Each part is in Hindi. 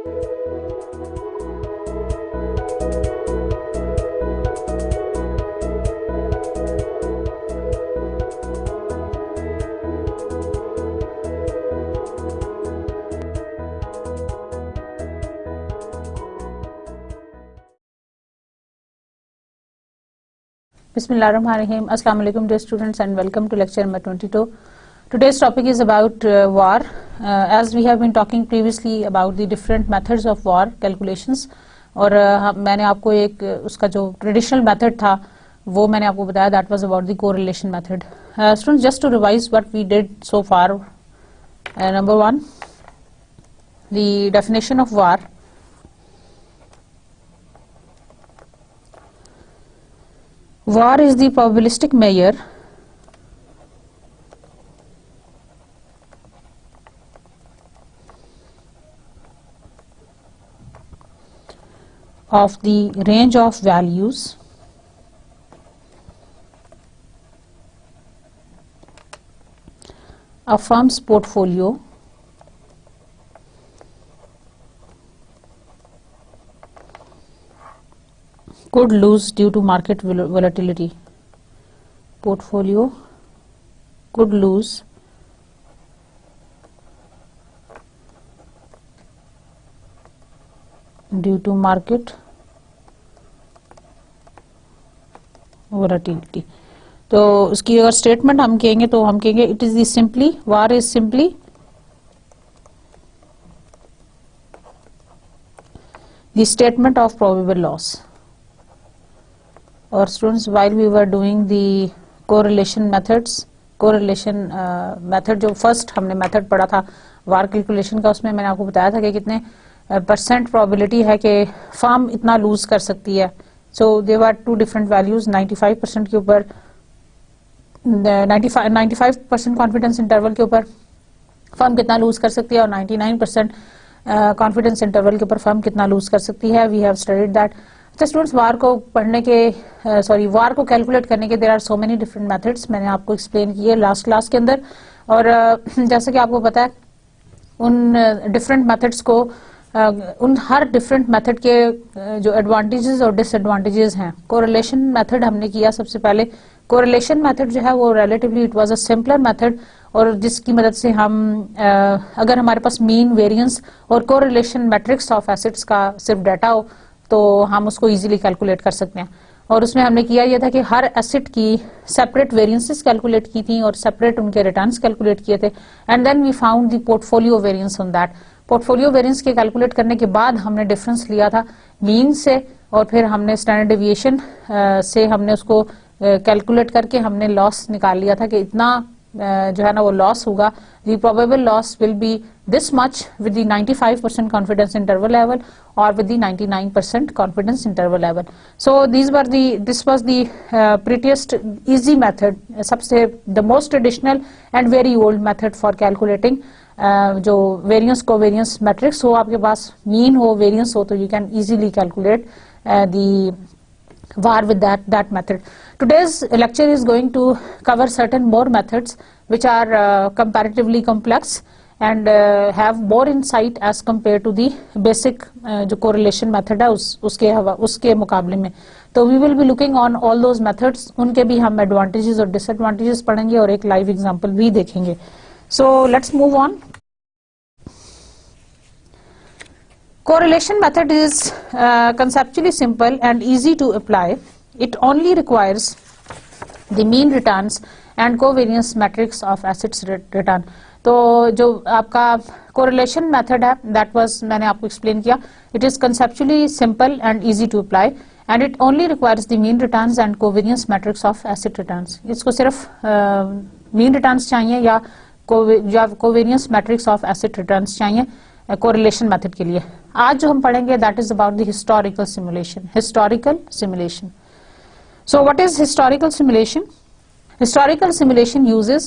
Bismillahirrahmanirrahim. Assalamu alaikum dear students and welcome to lecture number 22. Today's topic is about war. As we have been talking previously about the different methods of war calculations और मैंने आपको एक उसका जो traditional method था वो मैंने आपको बताया, that was about the correlation method. Students, just to revise what we did so far, number one, the definition of war. War is the probabilistic measure of the range of values a firm's portfolio could lose due to market volatility. Portfolio could lose due to market volatility. तो उसकी अगर स्टेटमेंट हम कहेंगे तो हम कहेंगे it is the simply, war is simply the statement of probable loss. और students, while we were doing the correlation methods, correlation method जो फर्स्ट हमने मेथड पढ़ा था वार कैलकुलेशन का, उसमें मैंने आपको बताया था कि कितने परसेंट प्रोबेबिलिटी है कि फर्म इतना लूज कर सकती है. सो दे वर टू डिफरेंट वैल्यूज. 95% के ऊपर 95% कॉन्फिडेंस इंटरवल के ऊपर फर्म कितना लूज कर सकती है और 99% कॉन्फिडेंस इंटरवल के ऊपर फर्म कितना लूज कर सकती है. We have studied that. अच्छा स्टूडेंट्स, वार को पढ़ने के वार को कैलकुलेट करने के there are so many different methods. मैंने आपको एक्सप्लेन किए लास्ट क्लास के अंदर. और जैसे कि आपको पता है उन डिफरेंट मेथड्स को उन हर डिफरेंट मेथड के जो एडवांटेजेस और डिसएडवांटेजेस हैं. कोरिलेशन मेथड हमने किया सबसे पहले. कोरिलेशन मेथड जो है वो relatively it was a simpler method, और जिसकी मदद से हम अगर हमारे पास मीन, वेरिएंस और कोरिलेशन मैट्रिक्स ऑफ एसेट्स का सिर्फ डाटा हो तो हम उसको इजीली कैलकुलेट कर सकते हैं. और उसमें हमने किया यह था कि हर एसेट की सेपरेट वेरिएंसेस कैलकुलेट की थी और सेपरेट उनके रिटर्न्स कैलकुलेट किए थे. And then we found the portfolio variance on that. Portfolio variance के कैलकुलेट करने के बाद हमने डिफरेंस लिया था मीन से, और फिर हमने स्टैंडर्ड डेविएशन से हमने उसको कैलकुलेट करके हमने लॉस निकाल लिया था कि इतना जो है ना वो लॉस होगा. The probable loss will B this much with the 95% confidence interval level or with the 99% confidence interval level. So this was the prettiest easy method, सबसे the most traditional and very old method for calculating जो variance covariance matrix हो, आपके पास mean हो, variance हो, तो you can easily calculate the VAR with that method. Today's lecture is going to cover certain more methods which are comparatively complex and have more insight as compared to the basic जो correlation method है उसके मुकाबले में. तो we will be looking on all those methods. उनके भी हम advantages और disadvantages पढ़ेंगे और एक live example भी देखेंगे. So let's move on. Correlation method is conceptually simple and easy to apply. It only requires the mean returns and covariance matrix of assets return. तो जो आपका कोरिलेशन मेथड है दैट वाज, मैंने आपको एक्सप्लेन किया, it is conceptually simple and easy to apply and it only requires the mean returns and covariance matrix of asset returns. इसको सिर्फ मीन रिटर्न्स चाहिए या covariance matrix of asset returns चाहिए कोरिलेशन मेथड के लिए. आज जो हम पढ़ेंगे that is about the historical simulation. Historical simulation. So what is historical simulation? Historical simulation uses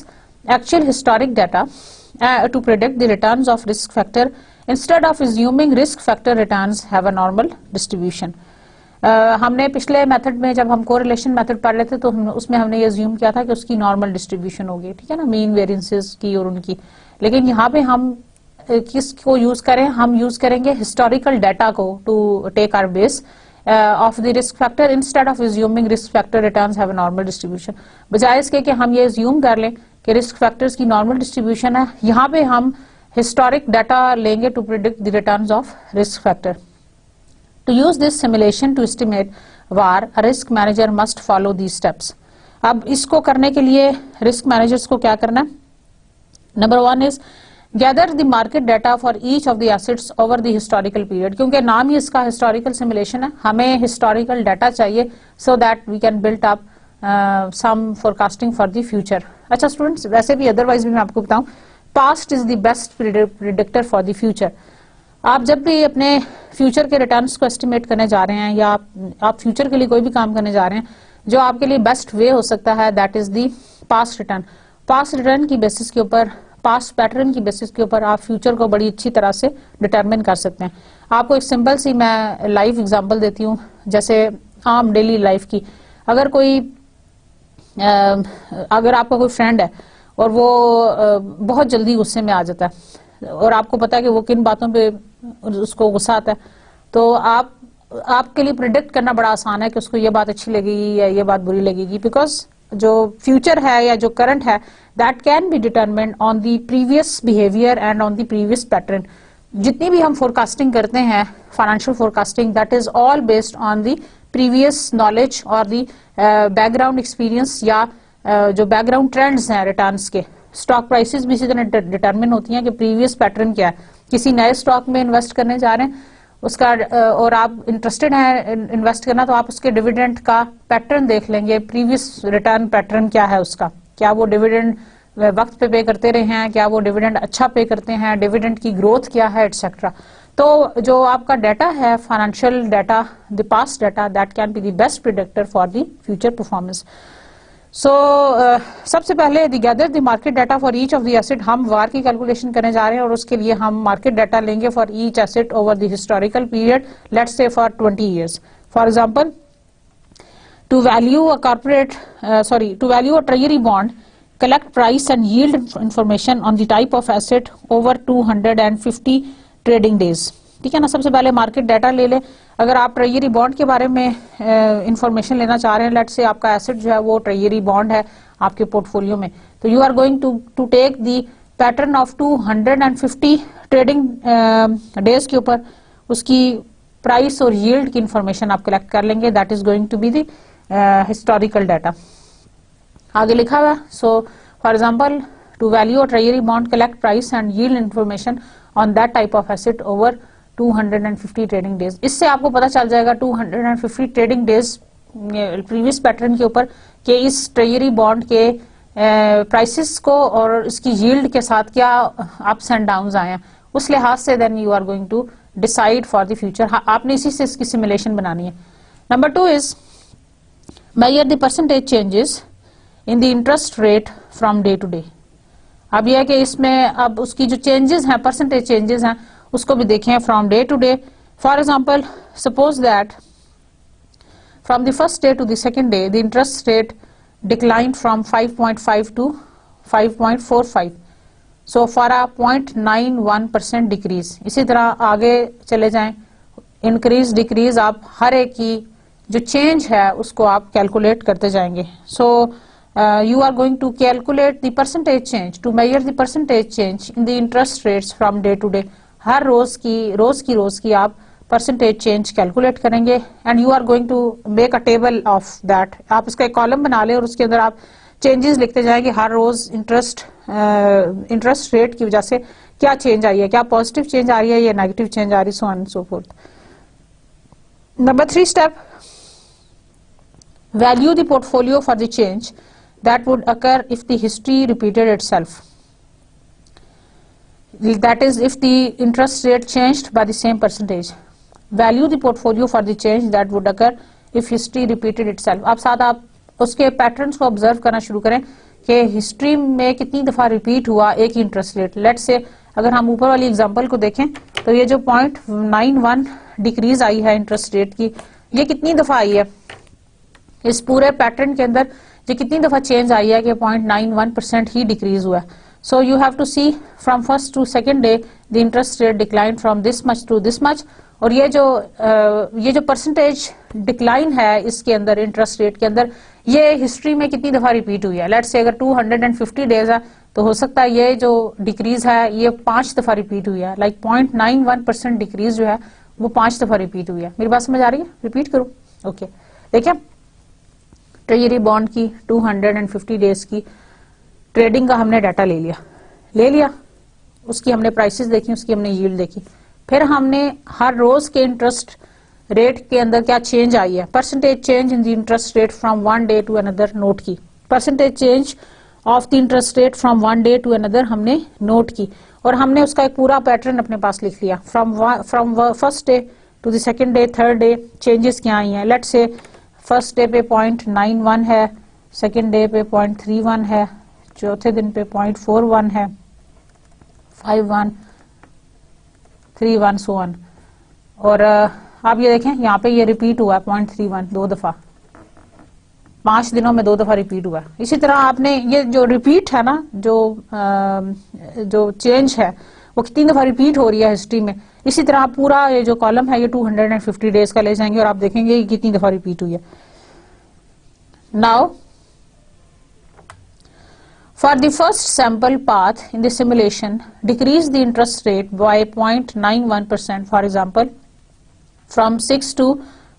actual historic data to predict the returns of risk factor instead of assuming risk factor returns have a normal distribution. हमने पिछले मेथड में जब हम कोरिलेशन मेथड पढ़ रहे थे तो उसमें हमने ये अज्यूम किया था कि उसकी नॉर्मल डिस्ट्रीब्यूशन होगी, ठीक है ना, मीन वेरिएंसेस की और उनकी. लेकिन यहाँ पे हम किसको यूज करें, हम यूज करेंगे हिस्टोरिकल डाटा को to take our base of the risk factor instead of assuming risk factor returns have a normal distribution. बजाय इसके कि हम ये एज्यूम कर लें कि रिस्क फैक्टर्स की नॉर्मल डिस्ट्रीब्यूशन है, यहाँ पे हम हिस्टोरिक डाटा लेंगे to predict the returns of risk factor. To use this simulation to estimate VAR, a risk manager must follow these steps. अब इसको करने के लिए रिस्क मैनेजर्स को क्या करना है? Number 1 is gather the market data for each of the assets over the historical period, क्योंकि नाम ही इसका हिस्टोरिकल सिमुलेशन है, हमें हिस्टोरिकल डाटा चाहिए so that we can build up some forecasting for the future. अच्छा स्टूडेंट्स, वैसे भी अदरवाइज भी मैं आपको बताऊं, past is the best predictor for the future. आप जब भी अपने फ्यूचर के रिटर्न्स को एस्टिमेट करने जा रहे हैं या आप फ्यूचर के लिए कोई भी काम करने जा रहे हैं, जो आपके लिए बेस्ट वे हो सकता है that is the past return. Past return की बेसिस के ऊपर, पास्ट पैटर्न की बेसिस के ऊपर आप फ्यूचर को बड़ी अच्छी तरह से डिटरमिन कर सकते हैं। आपको एक सिंपल सी मैं लाइव एग्जांपल देती हूँ, जैसे आम डेली लाइफ की। अगर आपका कोई फ्रेंड है और वो बहुत जल्दी गुस्से में आ जाता है और आपको पता है कि वो किन बातों पे उसको गुस्सा आता है, तो आपके लिए प्रिडिक्ट करना बड़ा आसान है कि उसको ये बात अच्छी लगेगी या ये बात बुरी लगेगी, बिकॉज जो फ्यूचर है या जो करंट है that can B determined on the previous behaviour and on the previous pattern. जितनी भी हम फोरकास्टिंग करते हैं, financial forecasting, that is all based on the previous knowledge और द बैकग्राउंड एक्सपीरियंस या जो बैकग्राउंड ट्रेंड्स हैं रिटर्न्स के। स्टॉक प्राइसेस भी इसी तरह डिटरमिन होती हैं कि प्रीवियस पैटर्न क्या है। किसी नए स्टॉक में इन्वेस्ट करने जा रहे हैं उसका और आप इंटरेस्टेड हैं इन्वेस्ट करना, तो आप उसके डिविडेंड का पैटर्न देख लेंगे, प्रीवियस रिटर्न पैटर्न क्या है उसका, क्या वो डिविडेंड वक्त पे करते रहे हैं, क्या वो डिविडेंड अच्छा पे करते हैं, डिविडेंड की ग्रोथ क्या है, एटसेट्रा। तो जो आपका डाटा है financial data, the past data, that can be the best predictor for the future performance. So सबसे पहले gather the market data for each of the asset, हम वार की कैलकुलेशन करने जा रहे हैं और उसके लिए हम मार्केट डाटा लेंगे for each asset over the historical period, let's say for 20 years। For example, to value a treasury bond, collect price and yield information on the type of asset over 250 trading days। ठीक है ना, सबसे पहले मार्केट डाटा ले ले। अगर आप ट्रेजरी बॉन्ड के बारे में इंफॉर्मेशन लेना चाह रहे हैं, लेट्स से आपका एसेट जो है वो ट्रेजरी बॉन्ड है आपके पोर्टफोलियो में, तो you are going to take the pattern of 250 trading days के ऊपर उसकी प्राइस और यील्ड की इंफॉर्मेशन आप कलेक्ट कर लेंगे, that is going to be the historical data. आगे लिखा हुआ, so for example, to value a treasury bond, collect price and yield information on that type of asset over 250 trading days. इससे आपको पता चल जाएगा 250 ट्रेडिंग डेज प्रीवियस पैटर्न के ऊपर कि इस ट्रेजरी बॉन्ड के प्राइसेस को और इसकी यील्ड के साथ क्या अप्स एंड डाउन्स आए हैं। उस लिहाज से then you are going to decide for the future. आपने इसी से इसकी सिमुलेशन बनानी है। Number 2 is measure the percentage changes in the interest rate from day to day. अब यह है कि इसमें अब उसकी जो चेंजेस हैं, परसेंटेज चेंजेस हैं, उसको भी देखें from day to day. For example, suppose that from the first day to the second day the interest rate declined from 5.5 to 5.45, so for a 0.91% decrease. इसी तरह आगे चले जाएं, इंक्रीज डिक्रीज, आप हर एक की जो चेंज है उसको आप कैलकुलेट करते जाएंगे। सो you are going to calculate the percentage change, to measure the percentage change in the interest rates from day to day। हर रोज की आप परसेंटेज चेंज कैलकुलेट करेंगे and you are going to make a table of that. आप उसका एक कॉलम बना लें और उसके अंदर आप चेंजेस लिखते जाएंगे, हर रोज इंटरेस्ट रेट की वजह से क्या चेंज आई है, क्या पॉजिटिव चेंज आ रही है या नेगेटिव चेंज आ रही है, सो on and so fourth. Number 3 step, value the portfolio for the change that would occur if the history repeated itself, that is if the interest rate changed by the same percentage। value the portfolio for the change that would occur if history repeated itself। अब साथ आप उसके पैटर्न्स को ऑब्जर्व करना शुरू करें कि हिस्ट्री में कितनी दफा रिपीट हुआ एक ही इंटरेस्ट रेट। लेट्स से अगर हम ऊपर वाली एग्जांपल को देखें तो ये जो 0.91 डिक्रीज आई है इंटरेस्ट रेट की, ये कितनी दफा आई है इस पूरे पैटर्न के अंदर, ये कितनी दफा चेंज आई है कि 0.91% ही डिक्रीज हुआ है। So you have to see from first to second day the interest rate decline from this much to this much. और ये जो परसेंटेज डिक्लाइन है इसके अंदर, इंटरेस्ट रेट के अंदर, ये हिस्ट्री में कितनी दफा रिपीट हुई है। लेट्स से अगर 250 डेज है तो हो सकता है ये जो डिक्रीज है ये 5 दफा रिपीट हुई है। लाइक 0.91% डिक्रीज जो है वो 5 दफा रिपीट हुई है। मेरी बात समझ आ रही है? रिपीट करूं? ओके, देखिए ट्रेजरी बॉन्ड की 250 डेज की ट्रेडिंग का हमने डाटा ले लिया, उसकी हमने प्राइसेस देखी, उसकी हमने यील्ड देखी, फिर हमने हर रोज के इंटरेस्ट रेट के अंदर क्या चेंज आई है, percentage change in the interest rate from one day to another note की, percentage change of the interest rate from one day to another हमने नोट की, और हमने उसका एक पूरा पैटर्न अपने पास लिख लिया from first day to the second day, third day changes क्या आई हैं। लेट्स से फर्स्ट डे पे 0.91 है, सेकंड डे पे 0.31 है, चौथे दिन पे 0.41 है, 51, 31 सो ऑन। और आप ये देखें यहाँ पे ये रिपीट हुआ है 0.31 2 दफा, 5 दिनों में 2 दफा रिपीट हुआ है। इसी तरह आपने ये जो रिपीट है ना, जो चेंज है वो कितनी दफा रिपीट हो रही है हिस्ट्री में, इसी तरह आप पूरा ये जो कॉलम है ये 250 डेज का ले जाएंगे और आप देखेंगे कि कितनी दफा रिपीट हुई है। Now for the first sample path in the simulation, decrease the interest rate by 0.91%, for example from 6 to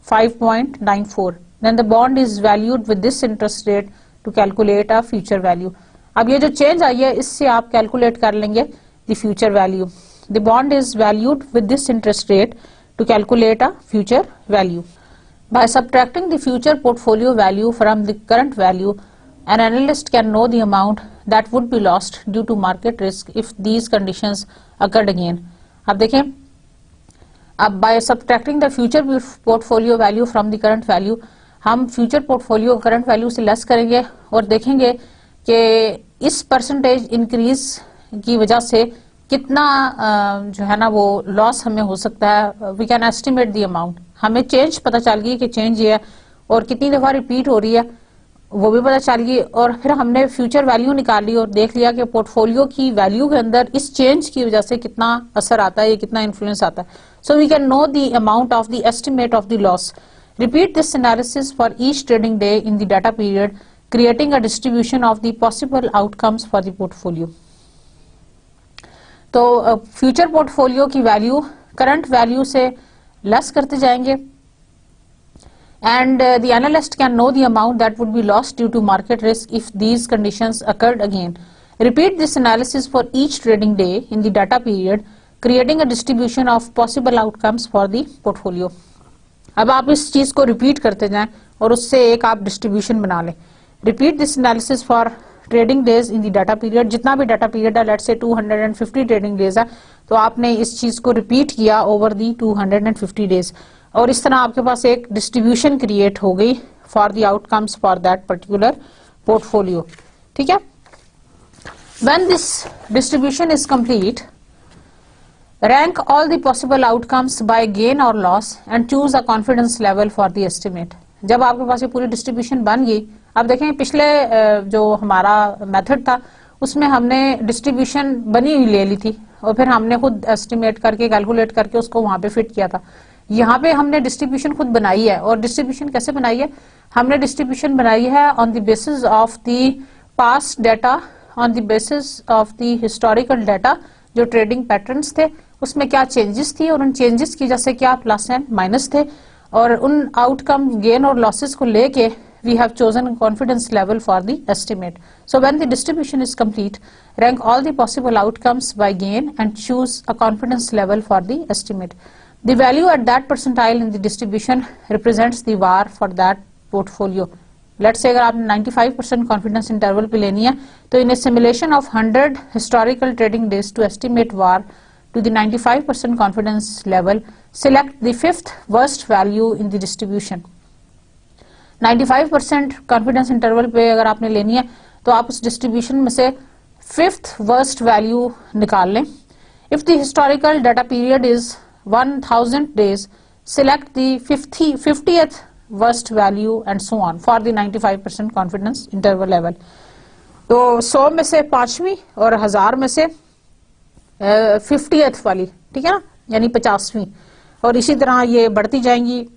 5.94, then the bond is valued with this interest rate to calculate a future value। अब ये जो चेंज आई है इससे आप कैलकुलेट कर लेंगे the future value। The bond is valued with this interest rate to calculate a future value by subtracting the future portfolio value from the current value। An analyst can know the amount that would be lost due to market risk if these conditions occurred again। अब देखें, अब by subtracting the future portfolio value from the current value, हम future portfolio current value से लेस करेंगे और देखेंगे कि इस परसेंटेज इंक्रीज की वजह से कितना जो है ना वो लॉस हमें हो सकता है। We can estimate the amount, हमें चेंज पता चल गई कि चेंज ये है और कितनी दफा रिपीट हो रही है वो भी पता चल गई, और फिर हमने फ्यूचर वैल्यू निकाल ली और देख लिया कि पोर्टफोलियो की वैल्यू के अंदर इस चेंज की वजह से कितना असर आता है, ये कितना इन्फ्लुएंस आता है। So we can know the amount of the estimate of the loss. Repeat this analysis for each trading day in the data period, creating a distribution of the possible outcomes for the portfolio. तो फ्यूचर पोर्टफोलियो की वैल्यू करंट वैल्यू से लेस करते जाएंगे, and the analyst can know the amount that would be lost due to market risk if these conditions occurred again। Repeat this analysis for each trading day in the data period, creating a distribution of possible outcomes for the portfolio। अब आप इस चीज को रिपीट करते जाएं और उससे एक आप डिस्ट्रीब्यूशन बना लें। Repeat this analysis for trading days in the data period, जितना भी डाटा पीरियड है, लेट्स से 250 ट्रेडिंग डेज है, तो आपने इस चीज को रिपीट किया ओवर दी 250 डेज, और इस तरह आपके पास एक डिस्ट्रीब्यूशन क्रिएट हो गई for the outcomes for that particular portfolio. ठीक है, when this distribution is complete, rank all the possible outcomes by gain और loss and choose a confidence level for the estimate. जब आपके पास ये पूरी डिस्ट्रीब्यूशन बन गई, अब देखें पिछले जो हमारा मेथड था उसमें हमने डिस्ट्रीब्यूशन बनी हुई ले ली थी और फिर हमने खुद एस्टिमेट करके कैलकुलेट करके उसको वहां पे फिट किया था। यहाँ पे हमने डिस्ट्रीब्यूशन खुद बनाई है, और डिस्ट्रीब्यूशन कैसे बनाई है, हमने डिस्ट्रीब्यूशन बनाई है on the basis of the past data, on the basis of the historical data, जो ट्रेडिंग पैटर्न्स थे उसमें क्या चेंजेस थी और उन चेंजेस की वजह से क्या प्लस एंड माइनस थे, और उन आउटकम गेन और लॉसेस को लेके we have chosen a confidence level for the estimate। So when the distribution is complete, rank all the possible outcomes by gain and choose a confidence level for the estimate। The value at that percentile in the distribution represents the VAR for that portfolio। Let's say अगर आपने 95% confidence interval पे लेनी है, तो in a simulation of 100 historical trading days to estimate VAR to the 95% confidence level, select the 5th worst value in the distribution। 95% confidence interval पे अगर आपने लेनी है तो आप उस डिस्ट्रीब्यूशन में से 5th वर्स्ट वैल्यू निकाल लें। If the historical data period is 1000 days, select the 50th worst value and so on for the 95% confidence interval level। तो 100 में से 5वीं और 1000 में से 50th वाली, ठीक है ना, यानी 50वीं, और इसी तरह ये बढ़ती जाएंगी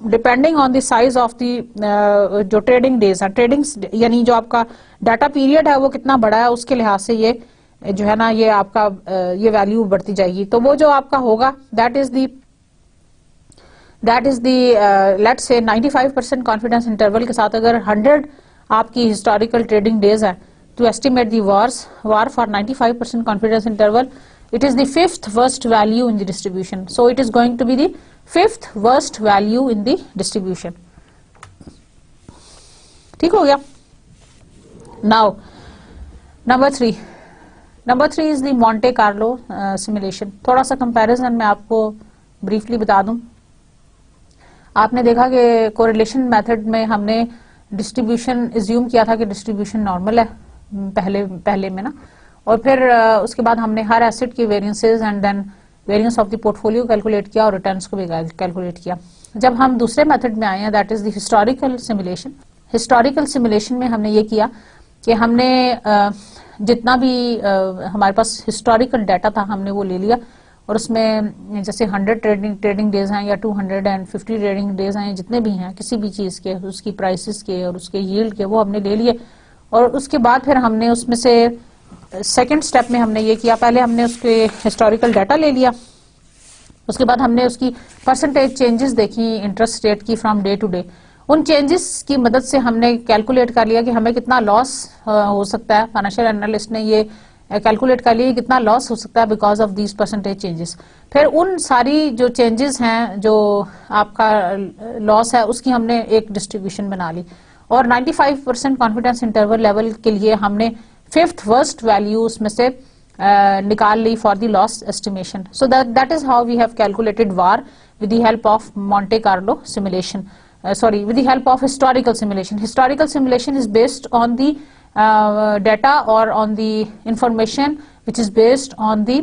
depending on the size of the जो ट्रेडिंग डेज है, ट्रेडिंग यानी जो आपका डाटा पीरियड है वो कितना बड़ा है उसके लिहाज से ये जो है ना ये आपका ये वैल्यू बढ़ती जाएगी। तो वो जो आपका होगा that is the let's say 95% confidence interval के साथ अगर 100 आपकी हिस्टोरिकल ट्रेडिंग डेज है to estimate the var for 95% confidence interval, it is the 5th worst value in the distribution. So it is going to be the 5th worst value in the distribution. ठीक हो गया। Now number 3 is the Monte Carlo simulation. थोड़ा सा comparison मैं आपको briefly बता दूं। आपने देखा कि correlation method में हमने distribution assume किया था कि distribution normal है पहले में ना, और फिर उसके बाद हमने हर एसेट की variances and then variance of the portfolio calculate किया और रिटर्न्स को भी कैलकुलेट किया। जब हम दूसरे मेथड में आए हैं that is the historical simulation. Historical simulation में हमने ये किया कि हमने जितना भी हमारे पास हिस्टोरिकल डाटा था हमने वो ले लिया, और उसमें जैसे 100 ट्रेडिंग डेज हैं या 250 ट्रेडिंग डेज हैं, जितने भी हैं किसी भी चीज के, उसकी प्राइसेस के और उसके यील्ड के, वो हमने ले लिए। और उसके बाद फिर हमने उसमें से सेकंड स्टेप में हमने ये किया, पहले हमने उसके हिस्टोरिकल डाटा ले लिया, उसके बाद हमने उसकी परसेंटेज चेंजेस देखी इंटरेस्ट रेट की फ्रॉम डे टू डे। उन चेंजेस की मदद से हमने कैलकुलेट कर लिया कि हमें कितना लॉस हो सकता है। फाइनेंशियल एनालिस्ट ने ये कैलकुलेट कर लिया कितना लॉस हो सकता है because of these percentage changes. फिर उन सारी जो चेंजेस हैं जो आपका लॉस है उसकी हमने एक डिस्ट्रीब्यूशन बना ली, और 95% कॉन्फिडेंस इंटरवल लेवल के लिए हमने 5th वर्स्ट वैल्यू उसमें से निकाल ली for the loss estimation. So that is how we have calculated VaR with the help of Monte Carlo simulation, with the help of historical simulation. Historical simulation is based on the data or on the information which is based on the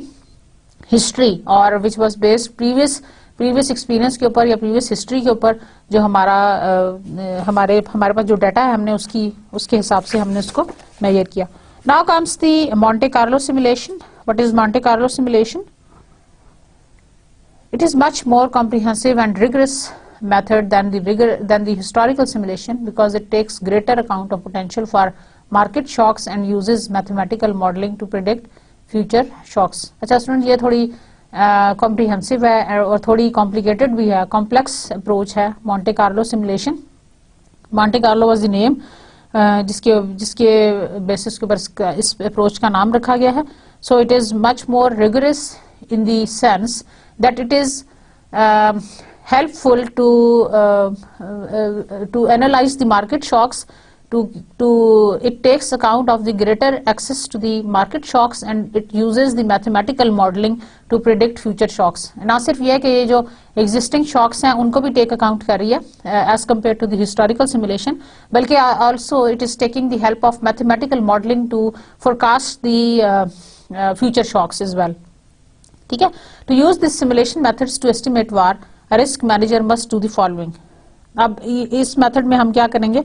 history or which was based previous experience के ऊपर या previous history के ऊपर, जो हमारे पास जो डाटा है हमने उसके हिसाब से हमने उसको मेजर किया। Now comes the Monte Carlo simulation. What is Monte Carlo simulation? It is much more comprehensive and rigorous method than the historical simulation because it takes greater account of potential for market shocks and uses mathematical modeling to predict future shocks. अच्छा स्टूडेंट, ये थोड़ी कॉम्प्रिहेंसिव है और थोड़ी कॉम्प्लिकेटेड भी है, कॉम्प्लेक्स अप्रोच है Monte Carlo simulation. Monte Carlo was the name जिसके बेसिस के ऊपर इस अप्रोच का नाम रखा गया है। So it is much more rigorous in the sense that it is helpful to analyze the market shocks. It takes account of the greater access to the market shocks and it uses the mathematical modeling to predict future shocks. ना सिर्फ ये कि ये जो existing shocks हैं उनको भी take account कर रही है as compared to the historical simulation, बल्कि also it is taking the help of mathematical modeling to forecast the future shocks as well. ठीक है, to use this simulation methods to estimate VAR, risk manager must do the following. अब इस मेथड में हम क्या करेंगे?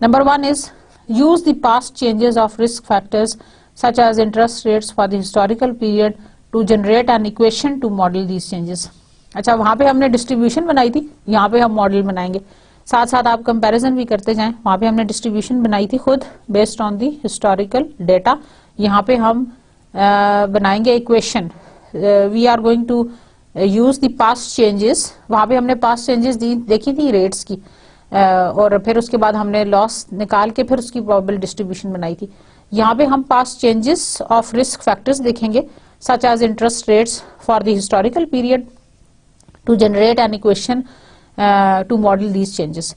Number 1 is use the past changes of risk factors such as interest rates for the historical period to generate an equation to model these changes. अच्छा, वहां पे हमने डिस्ट्रीब्यूशन बनाई थी, यहाँ पे हम मॉडल बनाएंगे। साथ साथ आप कंपैरिजन भी करते जाएं। वहां पे हमने डिस्ट्रीब्यूशन बनाई थी खुद based on the historical data, यहाँ पे हम बनाएंगे equation. We are going to use the past changes. वहां पे हमने पास्ट चेंजेस देखी थी रेट्स की, और फिर उसके बाद हमने लॉस निकाल के फिर उसकी प्रोबेबल डिस्ट्रीब्यूशन बनाई थी। यहाँ पे हम past changes of risk factors देखेंगे such as interest rates for the historical period to generate an equation to model these changes.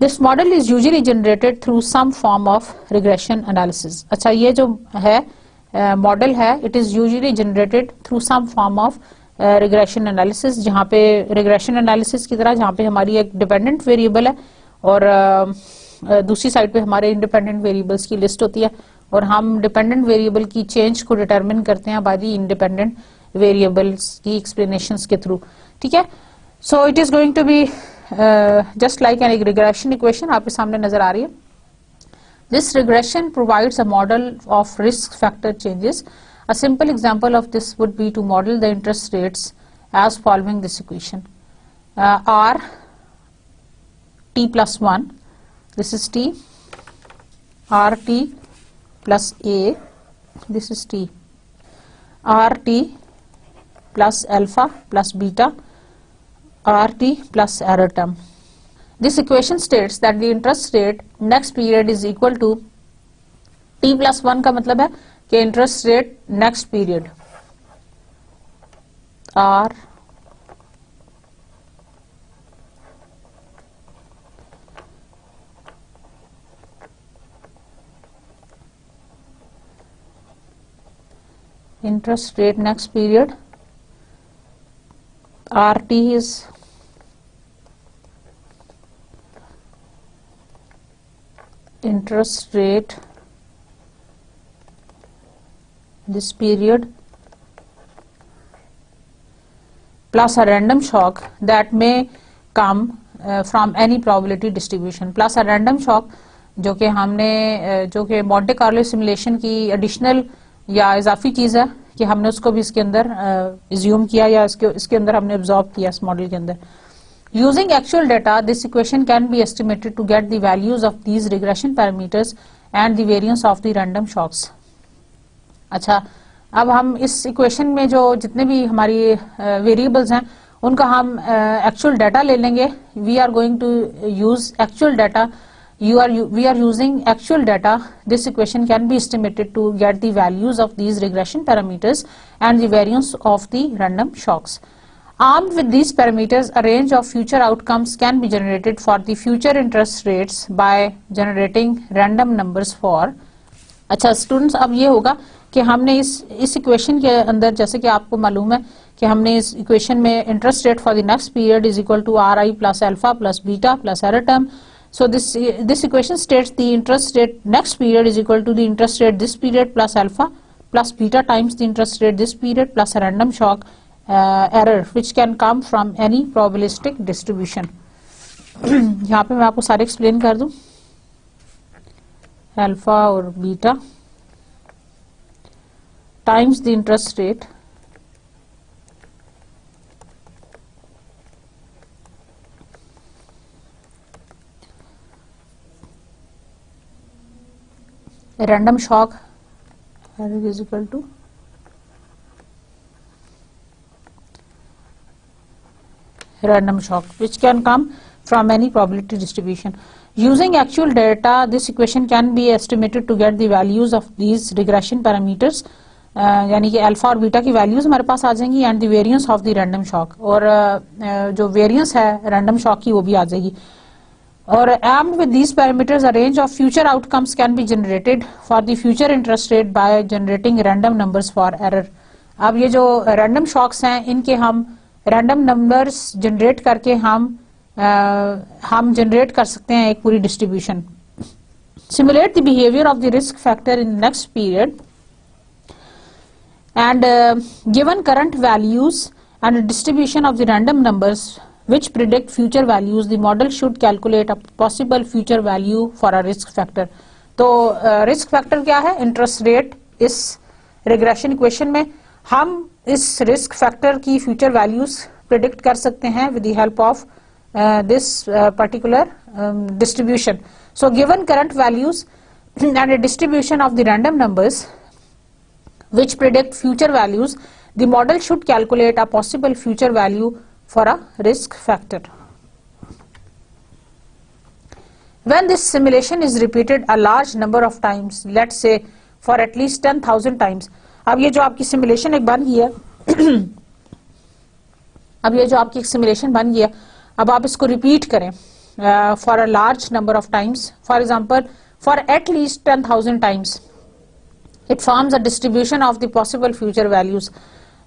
This model is usually generated through some form of regression analysis. अच्छा, ये जो है मॉडल है it is usually generated through some form of regression analysis, जहाँ पे रिग्रेशन एनालिसिस की तरह जहाँ पे हमारी एक डिपेंडेंट वेरिएबल है और दूसरी साइड पे हमारे इंडिपेंडेंट वेरिएबल्स की लिस्ट होती है, और हम डिपेंडेंट वेरिएबल की चेंज को डिटरमिन करते हैं बाय द इंडिपेंडेंट वेरिएबल्स की एक्सप्लेनेशंस के थ्रू। ठीक है, so it is going to be just like an regression equation आपके सामने नजर आ रही है। This regression provides a model of risk factor changes. A simple example of this would be to model the interest rates as following this equation. R t plus 1, this is t, R t plus a, this is t, R t plus alpha plus beta, R t plus error term. This equation states that the interest rate next period is equal to t plus 1 का मतलब है कि interest rate next period R interest rate next period RT is interest rate this period plus a random shock that may come from any probability distribution, plus a random shock जो कि हमने जो कि मॉन्टे कार्लो सिमुलेशन की एडिशनल या इजाफी चीज़ है कि हमने उसको भी इसके अंदर एज्यूम किया या इसके अंदर हमने ऑब्जॉर्व किया इस मॉडल के अंदर. Using actual data, this equation can be estimated to get the values of these regression parameters and the variance of the random shocks. अच्छा, अब हम इस इक्वेशन में जो जितने भी हमारी वेरिएबल्स हैं उनका हम एक्चुअल डाटा ले लेंगे. We are going to use actual data. We are using actual data. This equation can be estimated to get the values of these regression parameters and the variance of the random shocks. Armed with these parameters, a range of future outcomes can be generated for the future interest rates by generating random numbers for. अच्छा स्टूडेंट्स, अब ये होगा कि हमने इस इक्वेशन के अंदर, जैसे कि आपको मालूम है कि हमने इस इक्वेशन में interest rate for the next period is equal to R I plus alpha plus beta plus error term. So this equation states the interest rate next period is equal to the interest rate this period plus alpha plus beta times the interest rate this period plus a random shock error which can come from any probabilistic distribution. यहाँ पे मैं आपको सारे एक्सप्लेन कर दूं. अल्फा और beta times the interest rate random shock is equal to random shock which can come from any probability distribution. Using actual data, this equation can be estimated to get the values of these regression parameters. यानी कि अल्फा और बीटा की वैल्यूज हमारे पास आ जाएंगी and the variance of the random shock, और जो वेरिएंस है रैंडम शॉक की वो भी आ जाएगी. और armed with these parameters, a range of future outcomes can be generated for the future interest rate by generating random numbers for error. अब ये जो random shocks हैं इनके हम random numbers generate करके हम generate कर सकते हैं एक पूरी distribution. Simulate the behavior of the risk factor in the next period and given current values and a distribution of the random numbers which predict future values, the model should calculate a possible future value for a risk factor. तो risk factor क्या है? Interest rate. इस regression equation में हम इस risk factor की future values predict कर सकते हैं with the help of this particular distribution. So given current values and a distribution of the random numbers which predict future values, the model should calculate a possible future value for a risk factor. When this simulation is repeated a large number of times, let's say for at least 10,000 times. अब ये जो आपकी simulation एक बन गई है अब ये जो आपकी simulation बन गई है, अब आप इसको repeat करें for a large number of times. For example, for at least 10,000 times, it forms a distribution of the possible future values.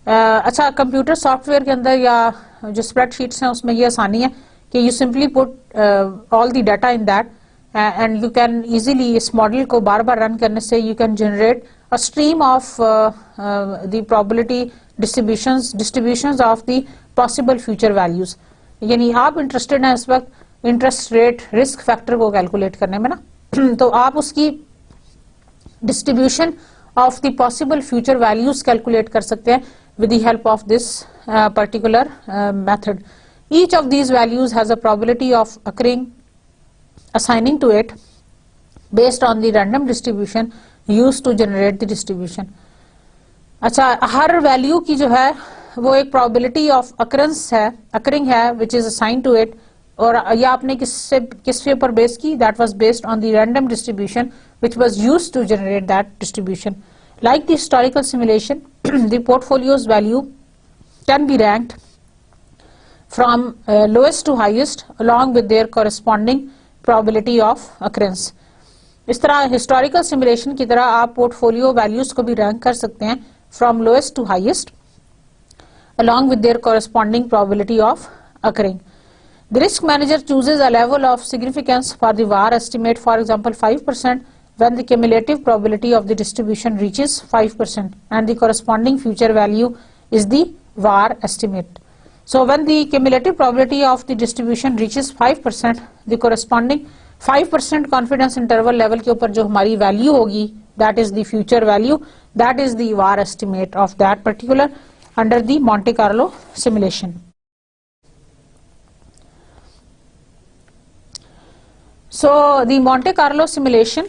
अच्छा, कंप्यूटर सॉफ्टवेयर के अंदर या जो स्प्रेडशीट्स हैं उसमें ये आसानी है कि you simply put all the data in that and you can easily इस मॉडल को बार बार रन करने से you can generate a stream of the probability distributions of the possible future values. यानी आप इंटरेस्टेड हैं इस वक्त इंटरेस्ट रेट रिस्क फैक्टर को कैलकुलेट करने में ना, तो आप उसकी distribution of the possible future values calculate कर सकते हैं with the help of this particular method. Each of these values has a probability of occurring, assigning to it based on the random distribution used to generate the distribution. अच्छा, हर वैल्यू की जो है वो एक probability of occurrence है, occurring है, which is assigned to it, और यह आपने किसके ऊपर बेस की? That was based on the random distribution which was used to generate that distribution. Like the historical simulation, the portfolio's value can be ranked from lowest to highest along with their corresponding probability of occurrence. इस तरह historical simulation की तरह आप portfolio values को भी rank कर सकते हैं from lowest to highest along with their corresponding probability of occurring. The risk manager chooses a level of significance for the VAR estimate, for example 5%, when the cumulative probability of the distribution reaches 5% and the corresponding future value is the VAR estimate. So when the cumulative probability of the distribution reaches 5%, the corresponding 5% confidence interval level के ऊपर जो हमारी value होगी, that is the future value, that is the VAR estimate of that particular under the Monte Carlo simulation. So the Monte Carlo simulation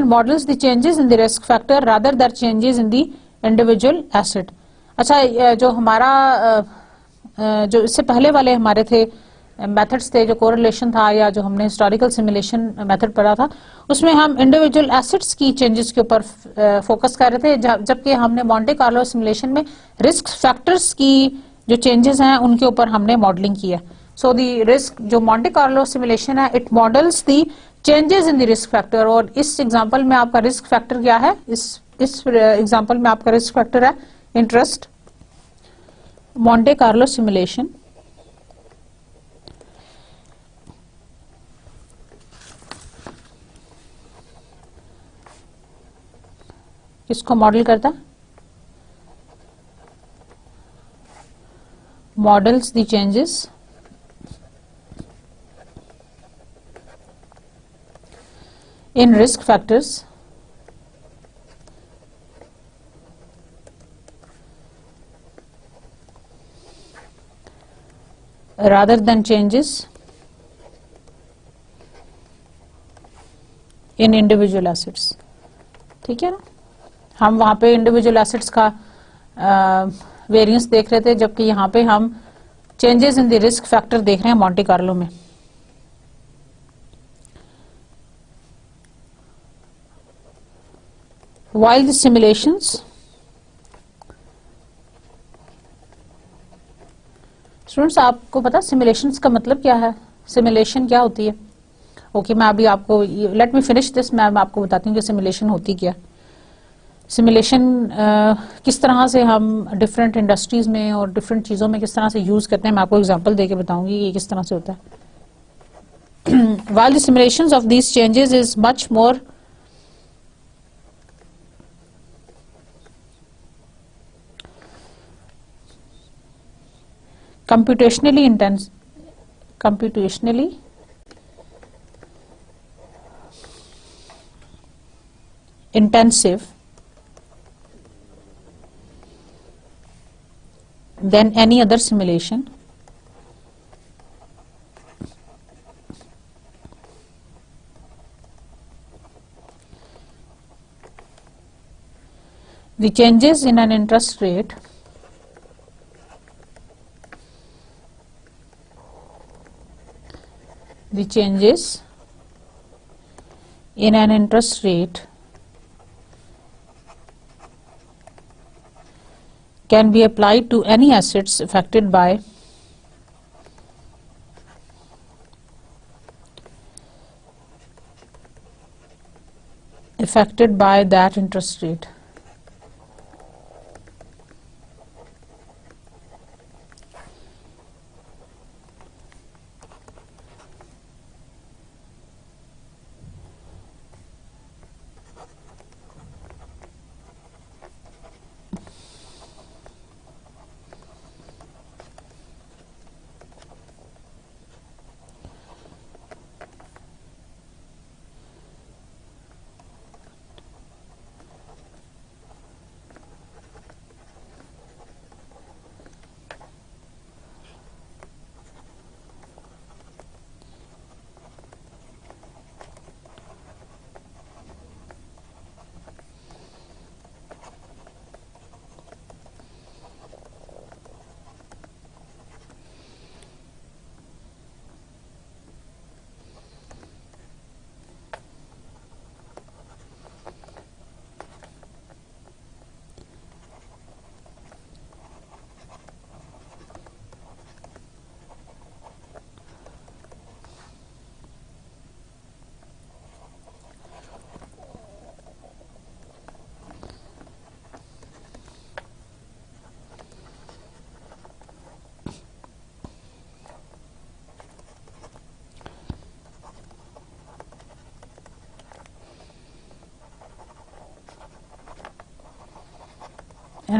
models the changes in the risk factor rather than changes in the individual asset. अच्छा, जो हमारा जो इससे पहले वाले हमारे थे मेथड्स थे, जो कोरिलेशन था या जो हमने हिस्टोरिकल सिमुलेशन मेथड पढ़ा था, उसमें हम इंडिविजुअल एसेट्स की चेंजेस के ऊपर फोकस कर रहे थे, जबकि हमने मॉन्टे कार्लो सिमुलेशन में रिस्क फैक्टर्स की जो चेंजेस हैं उनके ऊपर हमने मॉडलिंग किया. सो दी रिस्क जो मॉन्टे कार्लो सिमुलेशन है, it models the changes in the risk factor. और इस एग्जांपल में आपका रिस्क फैक्टर क्या है? इस एग्जांपल में आपका रिस्क फैक्टर है इंटरेस्ट. मॉन्टे कार्लो सिमुलेशन किसको मॉडल करता? Models the changes in risk factors rather than changes in individual assets. ठीक है ना? हम वहां पे इंडिविजुअल एसेट्स का वेरिएंस देख रहे थे, जबकि यहाँ पे हम changes in the risk factor देख रहे हैं मॉन्टे कार्लो में. While the simulations स्टूडेंट्स, आपको पता सिमुलेशंस का मतलब क्या है? सिमुलेशन क्या होती है? ओके, मैं अभी आपको लेट मी फिनिश दिस, मैं आपको बताती हूँ कि सिमुलेशन होती क्या. सिमुलेशन किस तरह से हम डिफरेंट इंडस्ट्रीज में और डिफरेंट चीज़ों में किस तरह से यूज़ करते हैं, मैं आपको एग्जांपल देके बताऊंगी ये किस तरह से होता है. While the simulations of these changes is much more computationally intensive than any other simulation, the changes in an interest rate can be applied to any assets affected by that interest rate.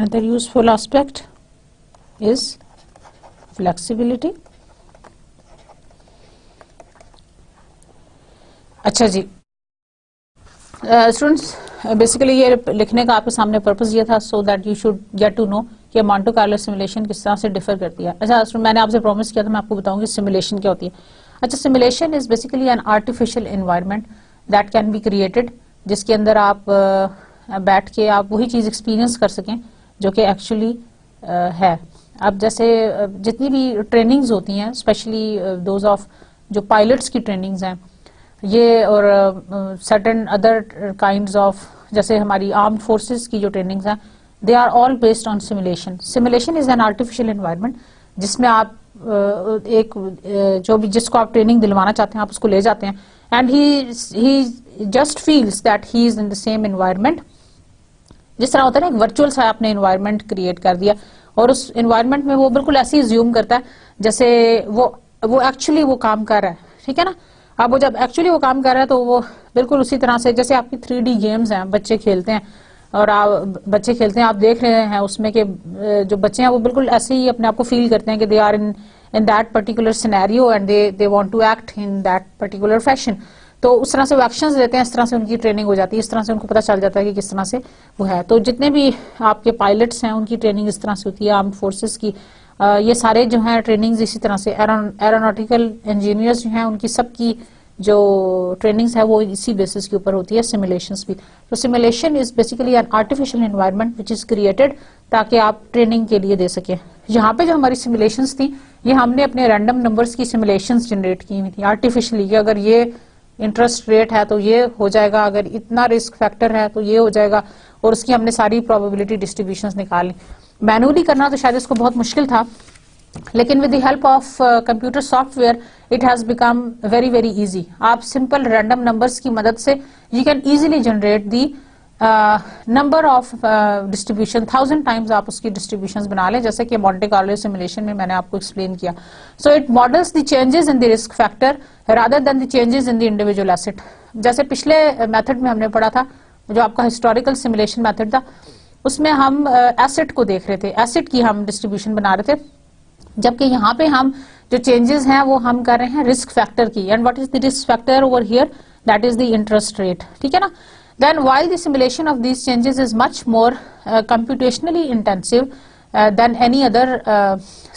another useful aspect is flexibility. अच्छा जी स्टूडेंट्स, बेसिकली ये लिखने का आपके सामने पर्पस ये था so that you should get to know कि मोंटे कार्लो सिमुलेशन किस तरह से डिफर करती है. अच्छा, मैंने आपसे प्रॉमिस किया था मैं आपको बताऊंगी सिमुलेशन क्या होती है. अच्छा, simulation is basically N artificial environment that can be created, जिसके अंदर आप बैठ के आप वही चीज एक्सपीरियंस कर सकें जो कि एक्चुअली है. अब जैसे जितनी भी ट्रेनिंग्स होती हैं, स्पेशली दोज ऑफ जो पायलट्स की ट्रेनिंग्स हैं ये, और सर्टेन अदर काइंड्स ऑफ जैसे हमारी आर्म्ड फोर्सेस की जो ट्रेनिंग्स हैं, they are all based on simulation. Simulation is an artificial environment जिसमें आप एक जो भी जिसको आप ट्रेनिंग दिलवाना चाहते हैं आप उसको ले जाते हैं and he just feels that he is in the same environment. जिस तरह होता है ना, एक वर्चुअल सा आपने एनवायरनमेंट क्रिएट कर दिया और उस एनवायरनमेंट में वो बिल्कुल ऐसे ही ज्यूम करता है जैसे वो एक्चुअली वो काम कर रहा है. ठीक है ना. अब वो जब एक्चुअली वो काम कर रहा है तो वो बिल्कुल उसी तरह से जैसे आपकी 3D गेम्स हैं, बच्चे खेलते हैं और बच्चे खेलते हैं, आप देख रहे हैं उसमें कि जो बच्चे हैं वो बिल्कुल ऐसे ही अपने आप को फील करते हैं कि they are in that particular scenario and they want to act in that particular fashion. तो उस तरह से वो एक्शंस देते हैं, इस तरह से उनकी ट्रेनिंग हो जाती है, इस तरह से उनको पता चल जाता है कि किस तरह से वो है. तो जितने भी आपके पायलट्स हैं उनकी ट्रेनिंग इस तरह से होती है, आर्म्ड फोर्सेस की ये सारे जो हैं ट्रेनिंग्स इसी तरह से, एरोनॉटिकल इंजीनियर्स जो हैं उनकी सबकी जो ट्रेनिंग्स है वो इसी बेसिस के ऊपर होती है, सिमुलेशंस भी. तो simulation is basically N artificial environment which is created ताकि आप ट्रेनिंग के लिए दे सके. यहाँ पे जो हमारी सिमुलेशंस थी ये हमने अपने रैंडम नंबर्स की सिमुलेशंस जनरेट की हुई थी आर्टिफिशियली, कि अगर ये इंटरेस्ट रेट है तो ये हो जाएगा, अगर इतना रिस्क फैक्टर है तो ये हो जाएगा, और उसकी हमने सारी प्रोबेबिलिटी डिस्ट्रीब्यूशंस निकाली. मैनुअली करना तो शायद इसको बहुत मुश्किल था, लेकिन with the help of computer software it has become very very easy. आप सिंपल रैंडम नंबर्स की मदद से you can easily generate the number of distribution 1000 times आप उसकी डिस्ट्रीब्यूशंस बना लें, जैसे कि मोंटे कार्लो सिमुलेशन में मैंने आपको एक्सप्लेन किया. So it models the changes in the risk factor rather than the changes in the individual asset. जैसे पिछले मेथड में हमने पढ़ा था, जो आपका हिस्टोरिकल सिमुलेशन मेथड था, उसमें हम एसेट को देख रहे थे, एसेट की हम डिस्ट्रीब्यूशन बना रहे थे, जबकि यहाँ पे हम जो चेंजेस हैं वो हम कर रहे हैं रिस्क फैक्टर की. And what is the risk factor over here? That is the interest rate. ठीक है ना. Then while the simulation of these changes is much more computationally intensive than any other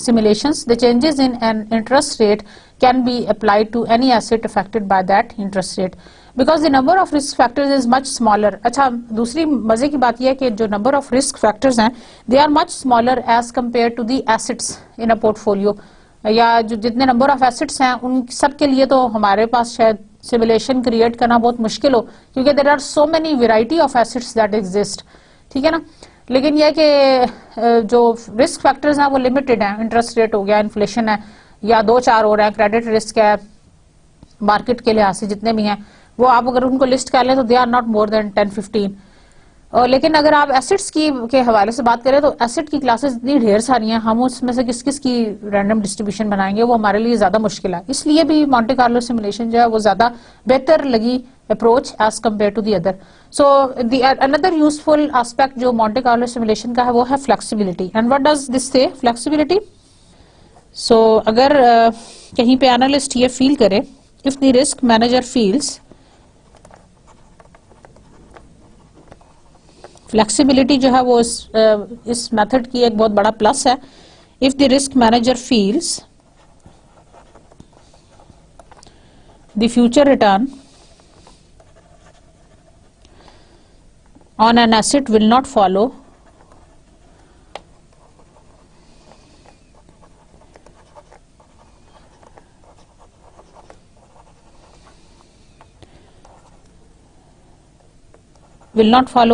simulations, the changes in an interest rate can be applied to any asset affected by that interest rate because the number of risk factors is much smaller. अच्छा, दूसरी मजे की बात यह है कि जो number of risk factors हैं they are much smaller as compared to the assets in a portfolio. या जो जितने number of assets हैं उन सब के लिए तो हमारे पास शायद सिमुलेशन क्रिएट करना बहुत मुश्किल हो, क्योंकि there are so many variety of assets that exist. ठीक है ना. लेकिन यह कि जो रिस्क फैक्टर्स हैं वो लिमिटेड हैं. इंटरेस्ट रेट हो गया, इन्फ्लेशन है, या 2-4 और है, क्रेडिट रिस्क है, मार्केट के लिहाज से जितने भी हैं वो आप अगर उनको लिस्ट कर लें तो they are not more than 10-15. और लेकिन अगर आप एसेट्स की के हवाले से बात करें तो एसेट की क्लासेस इतनी ढेर सारी हैं, हम उसमें से किस किस की रैंडम डिस्ट्रीब्यूशन बनाएंगे वो हमारे लिए ज्यादा मुश्किल है. इसलिए भी मोंटे कार्लो सिमुलेशन जो है वो ज्यादा बेहतर लगी approach as compared to the other. So another useful aspect जो मोंटे कार्लो सिमुलेशन का है वो है flexibility. And what does this say flexibility? So अगर कहीं पे एनालिस्ट ये फील करे, if the risk manager feels, flexibility जो है वो इस मेथड की एक बहुत बड़ा प्लस है. If the risk manager feels the future return on an asset will not follow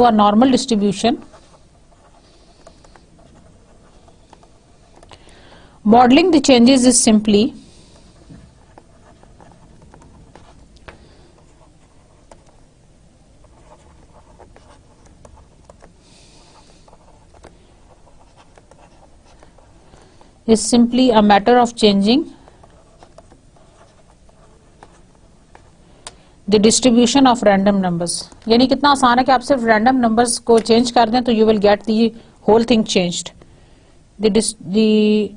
a normal distribution. Modeling the changes is simply a matter of changing the distribution of random numbers. यानी कितना आसान है कि आप सिर्फ रैंडम नंबर्स को चेंज कर दें तो you will get the whole thing changed. The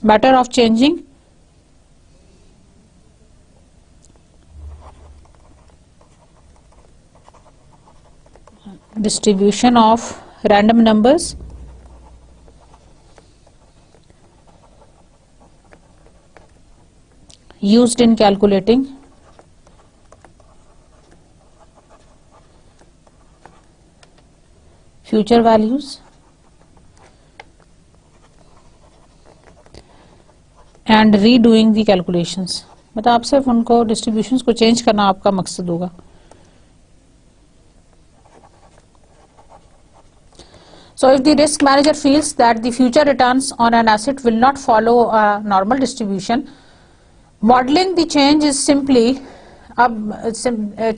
matter of changing distribution of random numbers used in calculating future values and redoing the calculations. मतलब आप सिर्फ उनको distributions को change करना आपका मकसद होगा. So if the risk manager feels that the future returns on an asset will not follow a normal distribution, modeling the change is simply, अब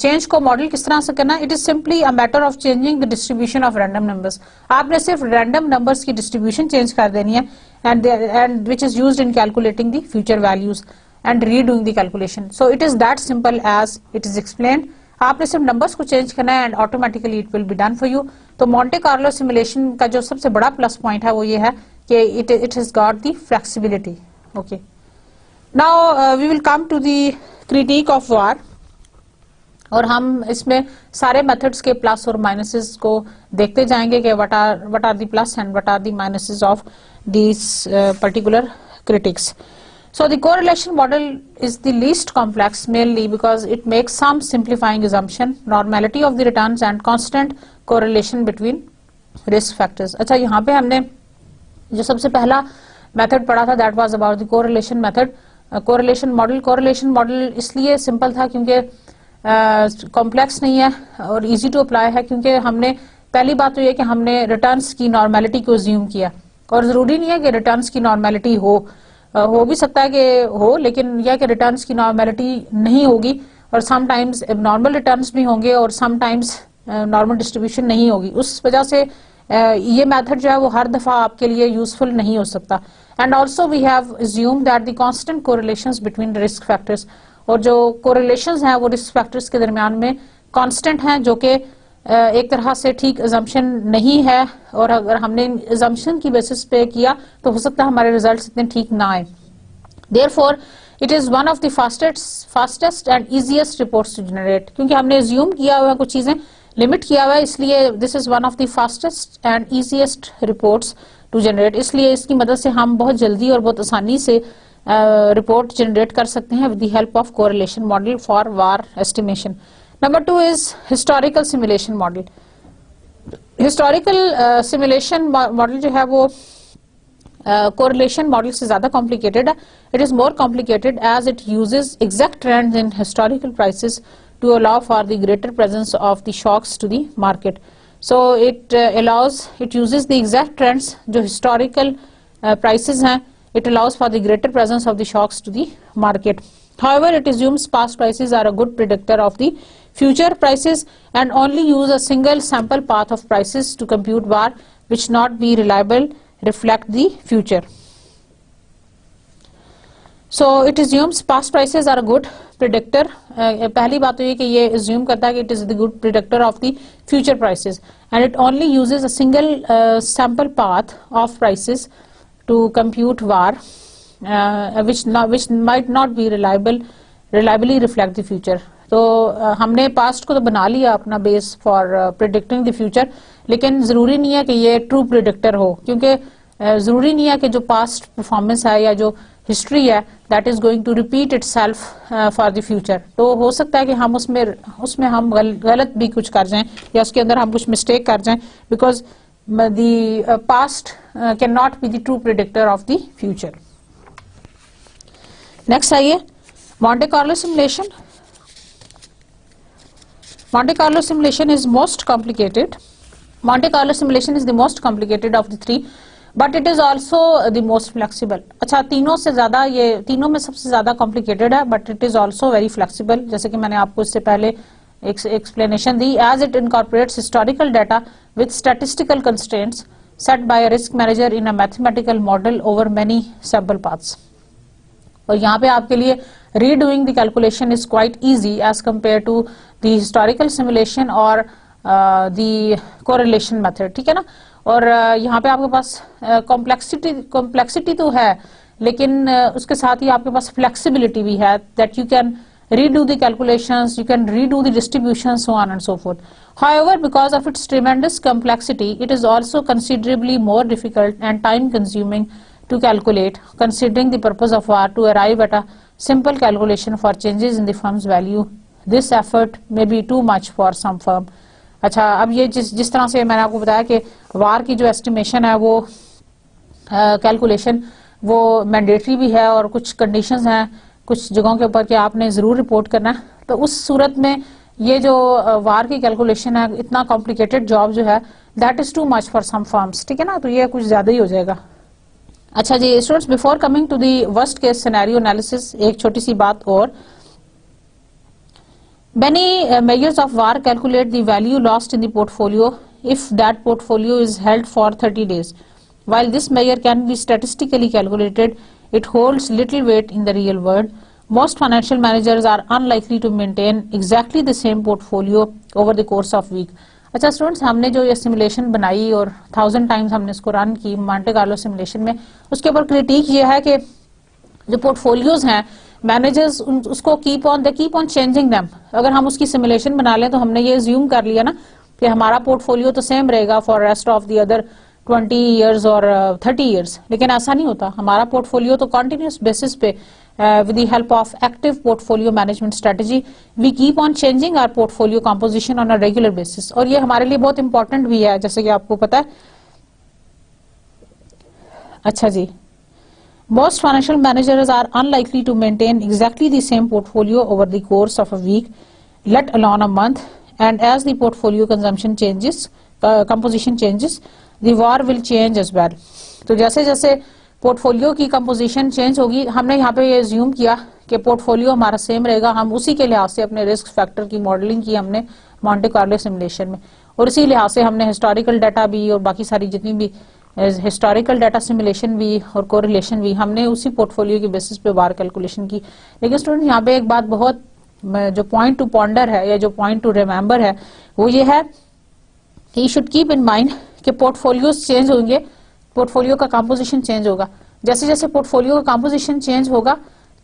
change को model किस तरह से करना, it is simply a matter of changing the distribution of random numbers. आपने सिर्फ random numbers की distribution change कर देनी है and which is used in calculating the future values and redoing the calculation. So it is that simple as it is explained. आपने सिर्फ नंबर्स को चेंज करना है and automatically it will be done for you. तो मॉन्टे कार्लो सिमुलेशन का जो सबसे बड़ा प्लस पॉइंट है वो ये है कि it has got the flexibility. Okay, now we will come to the critic of VaR, और हम इसमें सारे मेथड्स के प्लस और माइनसेस को देखते जाएंगे कि what are the plus and what are the minuses of this particular critics. So the correlation model is the least complex mainly because it makes some simplifying assumption, normality of the returns and constant correlation between risk factors. अच्छा, यहाँ पे हमने जो सबसे पहला मेथड पढ़ा था that was about the correlation method. correlation model इसलिए सिंपल था क्योंकि कॉम्प्लेक्स नहीं है और इजी टू अप्लाई है, क्योंकि हमने पहली बात तो ये कि हमने रिटर्न्स की नॉर्मेलिटी को अज्यूम किया, और जरूरी नहीं है कि रिटर्न्स की नॉर्मेलिटी हो भी सकता है कि हो, लेकिन यह कि रिटर्न्स की नॉर्मेलिटी नहीं होगी, और समटाइम्स एबनॉर्मल रिटर्न्स भी होंगे और समटाइम्स नॉर्मल डिस्ट्रीब्यूशन नहीं होगी. उस वजह से ये मेथड जो है वो हर दफा आपके लिए यूजफुल नहीं हो सकता. And also we have assumed that the constant correlations between risk factors, और जो कोरिलेशंस हैं वो रिस्क फैक्टर्स के दरमियान में कांस्टेंट हैं, जो कि एक तरह से ठीक अजम्पशन नहीं है, और अगर हमने अजम्पशन की बेसिस पे किया तो हो सकता है हमारे रिजल्ट्स इतने ठीक ना आए. Therefore it is one of the fastest and easiest reports to generate, क्योंकि हमने अज्यूम किया हुआ है कुछ चीजें, लिमिट किया हुआ है, इसलिए this is one of the fastest and easiest reports to generate. इसलिए इसकी मदद से हम बहुत जल्दी और बहुत आसानी से रिपोर्ट जनरेट कर सकते हैं with the help of correlation model for war estimation. Number 2 is historical simulation model. Historical simulation model जो है वो correlation model से ज़्यादा complicated है. It is more complicated as it uses exact trends in historical prices to allow for the greater presence of the shocks to the market. So it uses the exact trends जो historical prices हैं. It allows for the greater presence of the shocks to the market. However, it assumes past prices are a good predictor of the future prices and only use a single sample path of prices to compute var which not be reliable reflect the future. So it assumes past prices are a good predictor. पहली बात तो ये कि ये assume करता है कि it is the good predictor of the future prices and it only uses a single sample path of prices to compute var which might not be reliably reflect the future. तो हमने पास्ट को तो बना लिया अपना base for predicting the future, लेकिन जरूरी नहीं है कि ये ट्रू प्रिडिक्टर हो, क्योंकि जरूरी नहीं है कि जो पास्ट परफॉर्मेंस है या जो हिस्ट्री है that is going to repeat itself for the future. तो हो सकता है कि हम उसमें हम गलत भी कुछ कर जाएं या उसके अंदर हम कुछ मिस्टेक कर जाएं, because the past can not be the true predictor of the future. Next आइए Monte Carlo simulation. Monte Carlo simulation is most complicated. Monte Carlo simulation is the most complicated of the three, but it is also the most flexible. अच्छा, तीनों से ज़्यादा ये तीनों में सबसे ज़्यादा complicated है, but it is also very flexible. जैसे कि मैंने आपको इससे पहले एक explanation the, as it incorporates historical data with statistical constraints set by a risk manager in a mathematical model over many sample paths. और यहाँ पे आपके लिए redoing the calculation is quite easy as compared to the historical simulation or the correlation method. ठीक है ना. और यहाँ पे आपके पास कॉम्प्लेक्सिटी तो है, लेकिन उसके साथ ही आपके पास फ्लेक्सिबिलिटी भी है, that you can redo the calculations, you can redo the distribution, so on and so forth. However, because of its tremendous complexity, it is also considerably more difficult and time consuming to calculate, considering the purpose of VAR to arrive at a simple calculation for changes in the firm's value. This effort may be too much for some firm. अच्छा, अब ये जिस तरह से मैंने आपको बताया कि वार की जो एस्टिमेशन है वो कैलकुलेशन वो मैंडेटरी भी है और कुछ कंडीशंस हैं कुछ जगहों के ऊपर कि आपने जरूर रिपोर्ट करना है, तो उस सूरत में ये जो वार की कैलकुलेशन है, इतना कॉम्प्लिकेटेड जॉब जो है, that is too much for some firms, ठीक है ना, तो ये कुछ ज्यादा ही हो जाएगा। अच्छा जी students, before coming to the worst case scenario analysis, एक छोटी सी बात और, many measures of VAR calculate the value lost in the portfolio if that portfolio is held for 30 days. While this measure can be statistically calculated, it holds little weight in the real world. Most financial managers are unlikely to maintain exactly the same portfolio over the course of week. अच्छा स्टूडेंट्स, हमने जो ये सिमुलेशन बनाई और 1000 टाइम्स हमने इसको रन की मॉन्टे कार्लो सिमुलेशन में, उसके ऊपर क्रिटिक ये है कि जो पोर्टफोलियोज हैं मैनेजर्स उसको कीप ऑन चेंजिंग देम। अगर हम उसकी सिमुलेशन बना लें तो हमने ये ज्यूम कर लिया ना कि हमारा पोर्टफोलियो तो सेम रहेगा for rest of the other 20 years और 30 years, लेकिन ऐसा नहीं होता। हमारा पोर्टफोलियो तो कंटिन्यूस बेसिस पे with the help of active portfolio management strategy we keep on changing our portfolio composition on a regular basis, और ये हमारे लिए बहुत इंपॉर्टेंट भी है जैसे कि आपको पता है। अच्छा जी, most financial managers are unlikely to maintain exactly the same portfolio over the course of a week, let alone a month, and as the portfolio composition changes, the VAR will change as well. तो जैसे जैसे पोर्टफोलियो की कंपोजिशन चेंज होगी, हमने यहाँ पे ये ज्यूम किया कि पोर्टफोलियो हमारा सेम रहेगा, हम उसी के लिहाज से अपने रिस्क फैक्टर की मॉडलिंग की हमने मॉन्टे कार्लो सिमुलेशन में, और इसी लिहाज से हमने हिस्टोरिकल डाटा भी और बाकी सारी जितनी भी हिस्टोरिकल डाटा सिमुलेशन भी और कोरिलेशन भी हमने उसी पोर्टफोलियो के बेसिस पे वार कैलकुलेशन की। लेकिन स्टूडेंट यहाँ पे एक बात बहुत जो पॉइंट टू पॉन्डर है या जो पॉइंट टू रिमेम्बर है वो ये है कि you should keep in mind कि पोर्टफोलियोज चेंज होंगे, पोर्टफोलियो का कंपोजिशन चेंज होगा, जैसे जैसे पोर्टफोलियो का कंपोजिशन चेंज होगा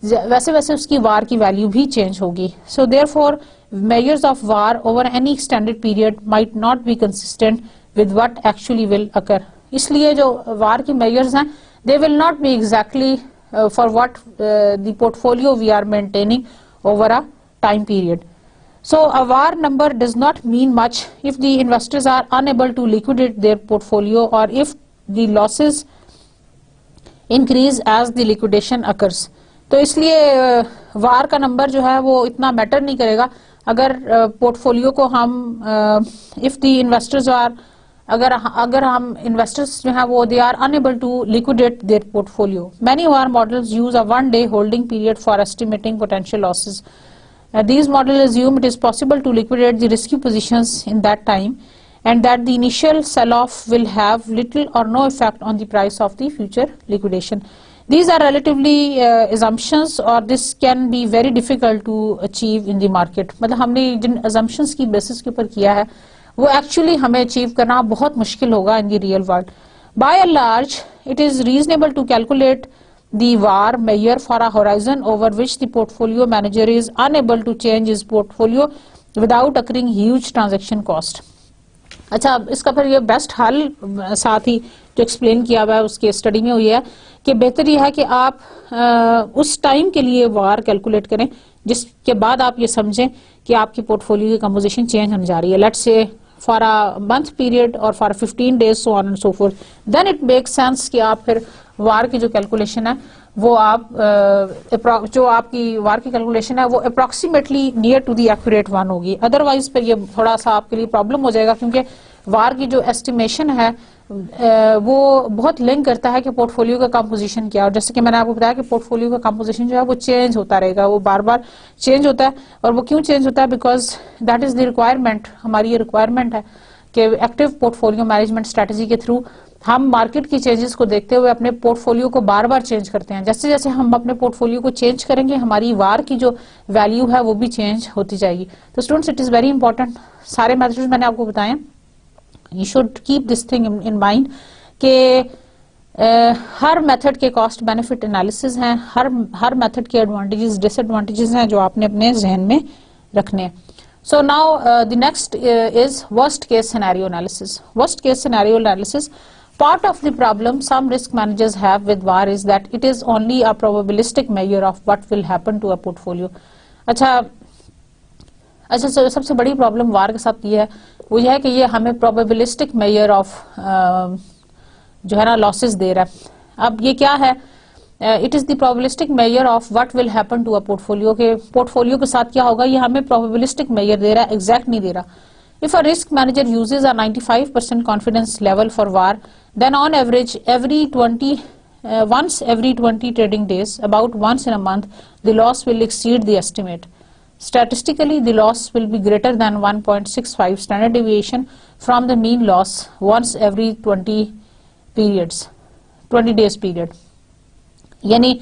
वैसे वैसे उसकी वार की वैल्यू भी चेंज होगी। So therefore measures of VaR over any extended period might not be consistent with what actually will occur. इसलिए जो वार की मेजर्स हैं they will not be exactly for what the portfolio we are maintaining over a time period. So a VAR number does not mean much if the investors are unable to liquidate their portfolio or if the losses increase as the liquidation occurs. तो इसलिए VAR का नंबर जो है वो इतना मैटर नहीं करेगा अगर पोर्टफोलियो को हम if the investors are अगर हम इन्वेस्टर्स जो हैं वो they are unable to liquidate their portfolio. Many VAR models use a 1-day holding period for estimating potential losses. These models assume it is possible to liquidate the risky positions in that time and that the initial sell-off will have little or no effect on the price of the future liquidation. These are relatively assumptions or this can be very difficult to achieve in the market. मतलब हमने जिन assumptions की basis के ऊपर किया है वो actually हमें achieve करना बहुत मुश्किल होगा in the real world. By and large, it is reasonable to calculate the VAR measure for a horizon over which the portfolio manager is unable to change his portfolio without accruing huge transaction cost. अच्छा, इसका फिर ये बेस्ट हल साथ ही जो एक्सप्लेन किया हुआ है उसके स्टडी में हुई है कि बेहतर ये है कि आप उस टाइम के लिए वार कैलकुलेट करें जिसके बाद आप ये समझें कि आपकी पोर्टफोलियो की कंपोजिशन चेंज होने जा रही है, let's say for a month period और for 15 days so on and so forth, then it makes sense कि आप फिर वार की जो कैलकुलेशन है वो आप जो आपकी वार की कैलकुलेशन है वो approximately near to the accurate one होगी। अदरवाइज फिर ये थोड़ा सा आपके लिए प्रॉब्लम हो जाएगा क्योंकि वार की जो एस्टिमेशन है वो बहुत लिंक करता है कि पोर्टफोलियो का कंपोजिशन क्या है, और जैसे कि मैंने आपको बताया कि पोर्टफोलियो का कंपोजिशन जो है वो चेंज होता रहेगा, वो बार बार चेंज होता है। और वो क्यों चेंज होता है? Because that is the requirement, हमारी ये रिक्वायरमेंट है कि एक्टिव पोर्टफोलियो मैनेजमेंट स्ट्रेटजी के थ्रू हम मार्केट की चेंजेस को देखते हुए अपने पोर्टफोलियो को बार बार चेंज करते हैं। जैसे जैसे हम अपने पोर्टफोलियो को चेंज करेंगे हमारी वार की जो वैल्यू है वो भी चेंज होती जाएगी। तो students, it is very important, सारे मेथड्स मैंने आपको बताए। You should keep this thing in mind कि हर मेथड के कॉस्ट बेनिफिट एनालिसिस हैं, हर मेथड के एडवांटेजेस डिसएडवांटेजेस हैं जो आपने अपने जहन में रखने हैं. So now the next is worst case scenario analysis. Worst case scenario analysis. Part of the problem some risk managers have with VAR is that it is only a probabilistic measure of what will happen to a portfolio. अच्छा सबसे बड़ी प्रॉब्लम वार के साथ ये है, वो ये है कि ये हमें प्रोबेबिलिस्टिक मेजर ऑफ जो है ना लॉसेस दे रहा है. अब ये क्या है? It is the probabilistic measure of what will happen to a portfolio, के पोर्टफोलियो के साथ क्या होगा, ये हमें प्रोबेबिलिस्टिक मेजर दे रहा है, एग्जैक्ट नहीं दे रहा. If a risk manager uses a 95% confidence level for VaR, then on average once every 20 trading days, about once in a month, the loss will exceed the estimate. Statistically, the loss will be greater than 1.65 standard deviation from the mean loss once every 20 days period. यानी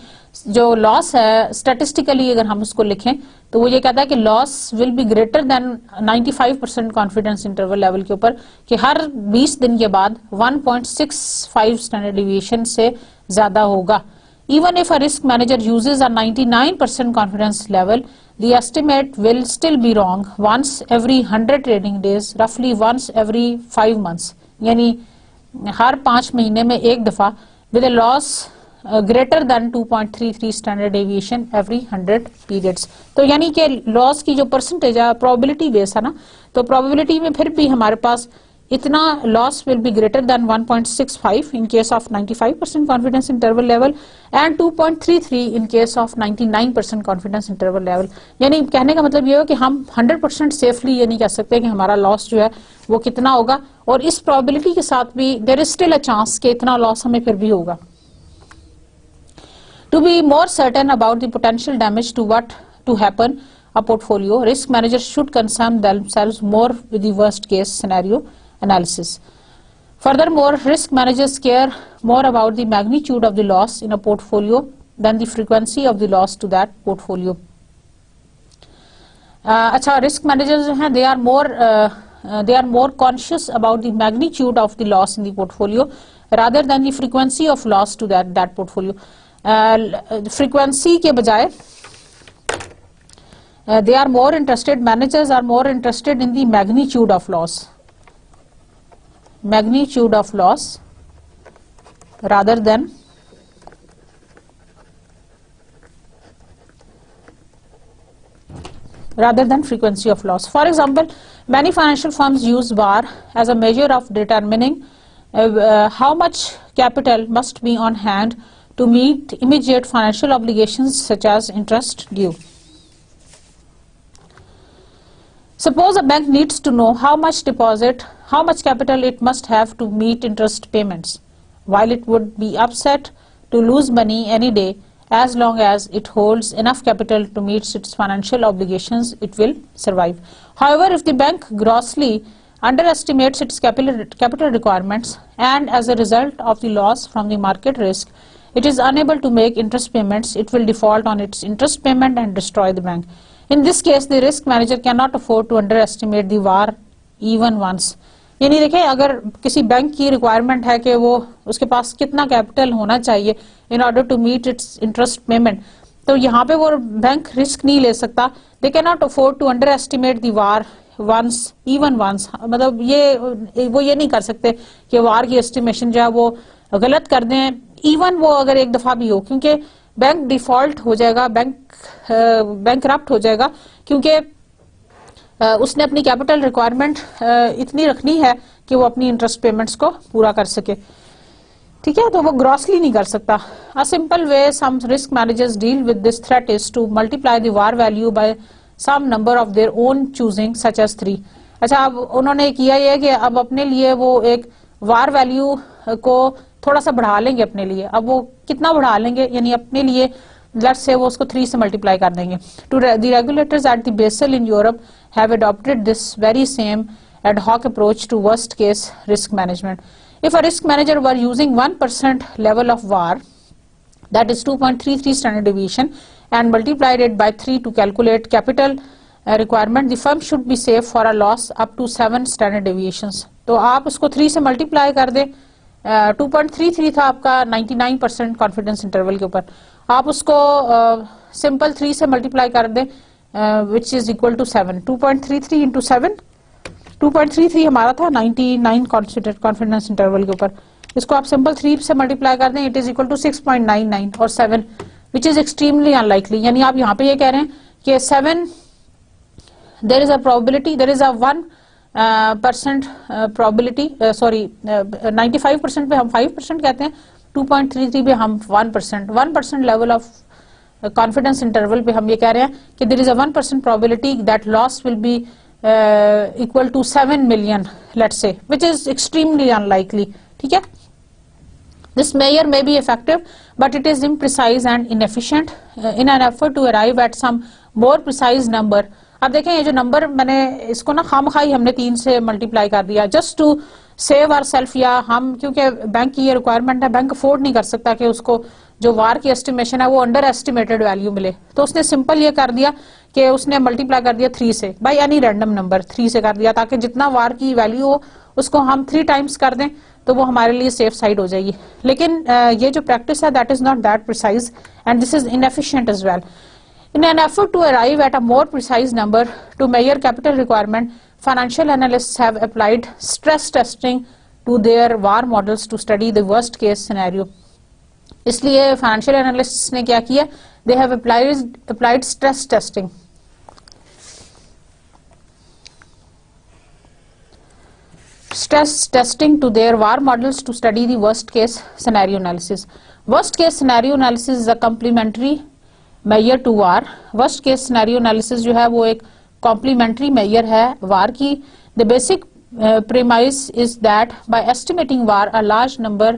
जो लॉस है स्टैटिस्टिकली अगर हम उसको लिखें तो वो ये कहता है कि loss will be greater than 95% confidence interval level के ऊपर, कि हर 20 दिन के बाद 1.65 स्टैंडर्ड डिविएशन से ज्यादा होगा. Even if a risk manager uses a 99% confidence level, the estimate will still be wrong once every 100 trading days, रफली वंस एवरी 5 months, यानी हर 5 महीने में एक दफा, with a loss greater than 2.33 standard deviation every 100 periods. तो यानी कि लॉस की जो परसेंटेज है प्रोबेबिलिटी बेस है ना, तो प्रोबेबिलिटी में फिर भी हमारे पास इतना loss will be greater than 1.65 in case of 95% confidence interval level and 2.33 in case of 99% confidence interval level. यानी कहने का मतलब ये है कि हम 100% सेफली ये नहीं कह सकते कि हमारा लॉस जो है वो कितना होगा, और इस प्रोबेबिलिटी के साथ भी there is still a chance कि इतना लॉस हमें फिर भी होगा. To be more certain about the potential damage to what to happen a portfolio, risk managers should concern themselves more with the worst case scenario analysis. Furthermore, risk managers care more about the magnitude of the loss in a portfolio than the frequency of the loss to that portfolio. अच्छा, risk managers हैं, they are more conscious about the magnitude of the loss in the portfolio rather than the frequency of loss to that portfolio. Frequency के बजाय they are more interested, managers are more interested in the magnitude of loss rather than frequency of loss. For example, many financial firms use VAR as a measure of determining how much capital must be on hand to meet immediate financial obligations such as interest due. Suppose a bank needs to know how much capital it must have to meet interest payments. While it would be upset to lose money any day, as long as it holds enough capital to meet its financial obligations, it will survive. However, if the bank grossly underestimates its capital requirements and as a result of the loss from the market risk, it is unable to make interest payments, it will default on its interest payment and destroy the bank. In this case, the risk manager cannot afford to underestimate the VAR even once. यानी देखिए, अगर किसी बैंक की रिक्वायरमेंट है कि वो उसके पास कितना कैपिटल होना चाहिए in order to meet its interest payment, तो यहाँ पे वो बैंक रिस्क नहीं ले सकता. They can not afford to under estimate the VaR once, even once. मतलब वो ये नहीं कर सकते कि वार की एस्टिमेशन जो है वो गलत कर दें, इवन वो अगर एक दफा भी हो, क्योंकि बैंक डिफॉल्ट हो जाएगा, बैंक करप्ट हो जाएगा, क्योंकि उसने अपनी कैपिटल रिक्वायरमेंट इतनी रखनी है कि वो अपनी इंटरेस्ट पेमेंट्स को पूरा कर सके. ठीक है, तो वो ग्रॉसली नहीं कर सकता. A simple way some risk managers deal with this threat is to multiply the VaR value by some number of their own choosing such as 3. अच्छा, अब उन्होंने किया ये कि अब अपने लिए वो एक वार वैल्यू को थोड़ा सा बढ़ा लेंगे अपने लिए. अब वो कितना बढ़ा लेंगे, यानी अपने लिए लेट्स से वो उसको 3 से मल्टीप्लाई कर देंगे. To the regulators at the Basel in Europe have adopted this very same ad hoc approach to worst case risk management. If a risk manager were using 1% level of VAR, that is 2.33 standard deviation, and multiplied it by 3 to calculate capital requirement, the firm should be safe for a loss up to 7 standard deviations. तो आप उसको 3 से मल्टीप्लाई कर दें, 2.33 था आपका 99% कॉन्फिडेंस इंटरवल के ऊपर, आप उसको सिंपल 3 से मल्टीप्लाई कर दें which is equal to 7, 2.33 into 7, 2.33 हमारा था 99 कॉन्फिडेंस इंटरवल के ऊपर, इसको आप सिंपल 3 से मल्टीप्लाई कर दें, इट इज इक्वल टू 6.99 और 7 विच इज एक्सट्रीमली अनलाइकली। यानी आप यहाँ पे ये कह रहे हैं कि 7 there is a probability, there is a 1% probability, sorry 95% पे हम 5% कहते हैं, 2.33 पे हम 1% लेवल ऑफ कॉन्फिडेंस इंटरवल पे हम ये कह रहे हैं कि there is a 1% probability that loss will be equal to 7 million let's say, which is extremely unlikely. ठीक है, this measure may be effective but it is imprecise and inefficient in an effort to arrive at some more precise number। अब देखें ये जो नंबर मैंने इसको ना खामखाई हमने 3 से मल्टीप्लाई कर दिया just to save our self, या हम क्योंकि बैंक की ये रिक्वायरमेंट है, बैंक अफोर्ड नहीं कर सकता कि उसको जो वार की एस्टिमेशन है वो अंडर एस्टिमेटेड वैल्यू मिले, तो उसने सिंपल ये कर दिया कि उसने मल्टीप्लाई कर दिया 3 से, बाई एनी रैंडम नंबर 3 से कर दिया, ताकि जितना वार की वैल्यू हो उसको हम 3 टाइम्स कर दें तो वो हमारे लिए सेफ साइड हो जाएगी। लेकिन ये जो प्रैक्टिस है that is not that precise and this is inefficient as well. In an effort to arrive at a more precise number to measure capital requirement, financial analysts have applied stress testing to their VAR models to study the worst case scenario। इसलिए फाइनेंशियल एनालिस्ट्स ने क्या किया, they have applied stress testing। Stress testing to their VAR models to study the worst case scenario analysis। Worst case scenario analysis is a complementary measure to VAR। Worst case scenario analysis जो है वो एक complementary measure है VAR की। The basic premise is that by estimating VAR a large number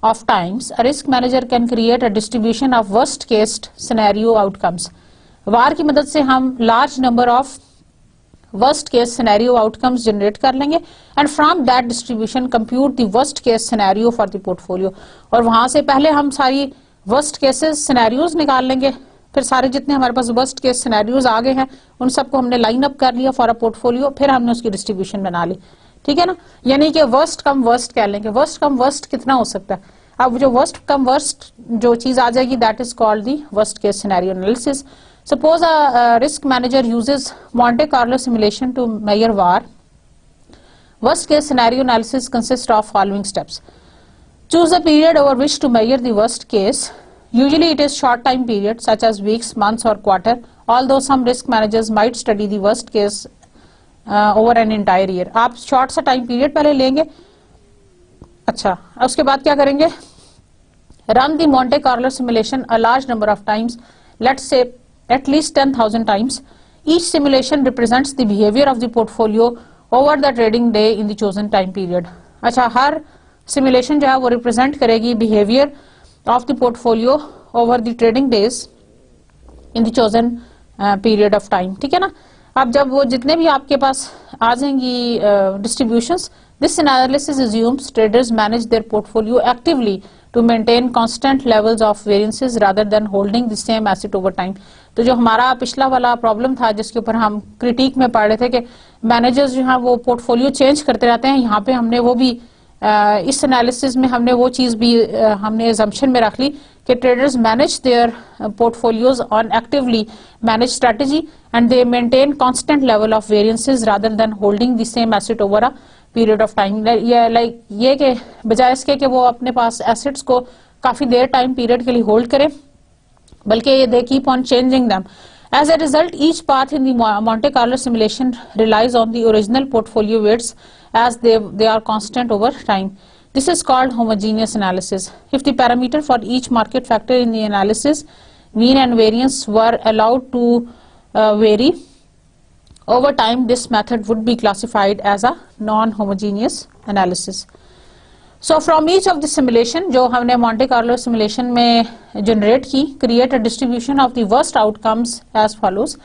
of times, a risk manager can create a distribution of worst case scenario outcomes। VAR की मदद से हम large number of worst case scenario outcomes generate कर लेंगे and from that distribution compute the worst case scenario for the portfolio। और वहां से पहले हम सारी worst cases scenarios निकाल लेंगे, फिर सारे जितने हमारे पास worst case scenarios आ गए हैं उन सबको हमने लाइन अप कर लिया फॉर अ पोर्टफोलियो, फिर हमने उसकी डिस्ट्रीब्यूशन बना ली। ठीक है ना, यानी कि वर्स्ट कम वर्स्ट कह लेंगे। वर्स्ट कम वर्स्ट कितना हो सकता है, अब जो वर्स्ट कम वर्स्ट जो चीज आ जाएगी that is called the worst case scenario analysis. Suppose a risk manager uses Monte Carlo simulation to measure VAR. Worst case scenario analysis consists of following steps. Choose a period over which to measure the worst case. Usually it is short time period such as weeks, months or quarter, although some risk managers might study the worst case over an entire year। आप short सा time period पहले लेंगे, अच्छा उसके बाद क्या करेंगे, run the Monte Carlo simulation a large number of times, let's say at least 10,000 times। Each simulation represents the behavior of the portfolio over the trading day in the chosen time period। अच्छा, हर simulation जो है वो represent करेगी behavior of the portfolio over the trading days in the chosen period of time। ठीक है ना, अब जब वो जितने भी आपके पास आ जाएंगी distributions, this analysis assumes traders manage their portfolio actively to maintain constant levels of variances rather than holding the same asset over time। तो जो हमारा पिछला वाला प्रॉब्लम था जिसके ऊपर हम क्रिटिक में पढ़ रहे थे कि मैनेजर्स जो है वो पोर्टफोलियो चेंज करते रहते हैं, यहाँ पे हमने वो भी इस एनालिसिस में हमने वो चीज भी हमने assumption में रख ली कि traders manage their portfolios on actively managed strategy and they maintain constant level of variances rather than holding the same asset over a period of time। like ये कि बजाय इसके कि वो अपने पास assets को काफी देर टाइम पीरियड के लिए होल्ड करें, बल्कि they keep on changing them। As a result, each path in the Monte Carlo simulation relies on the original portfolio weights as they are constant over time। This is called homogeneous analysis। If the parameter for each market factor in the analysis, mean and variance, were allowed to vary over time, this method would be classified as a non-homogeneous analysis। So from each of the simulation जो हमने Monte Carlo simulation में generate की, create a distribution of the worst outcomes as follows।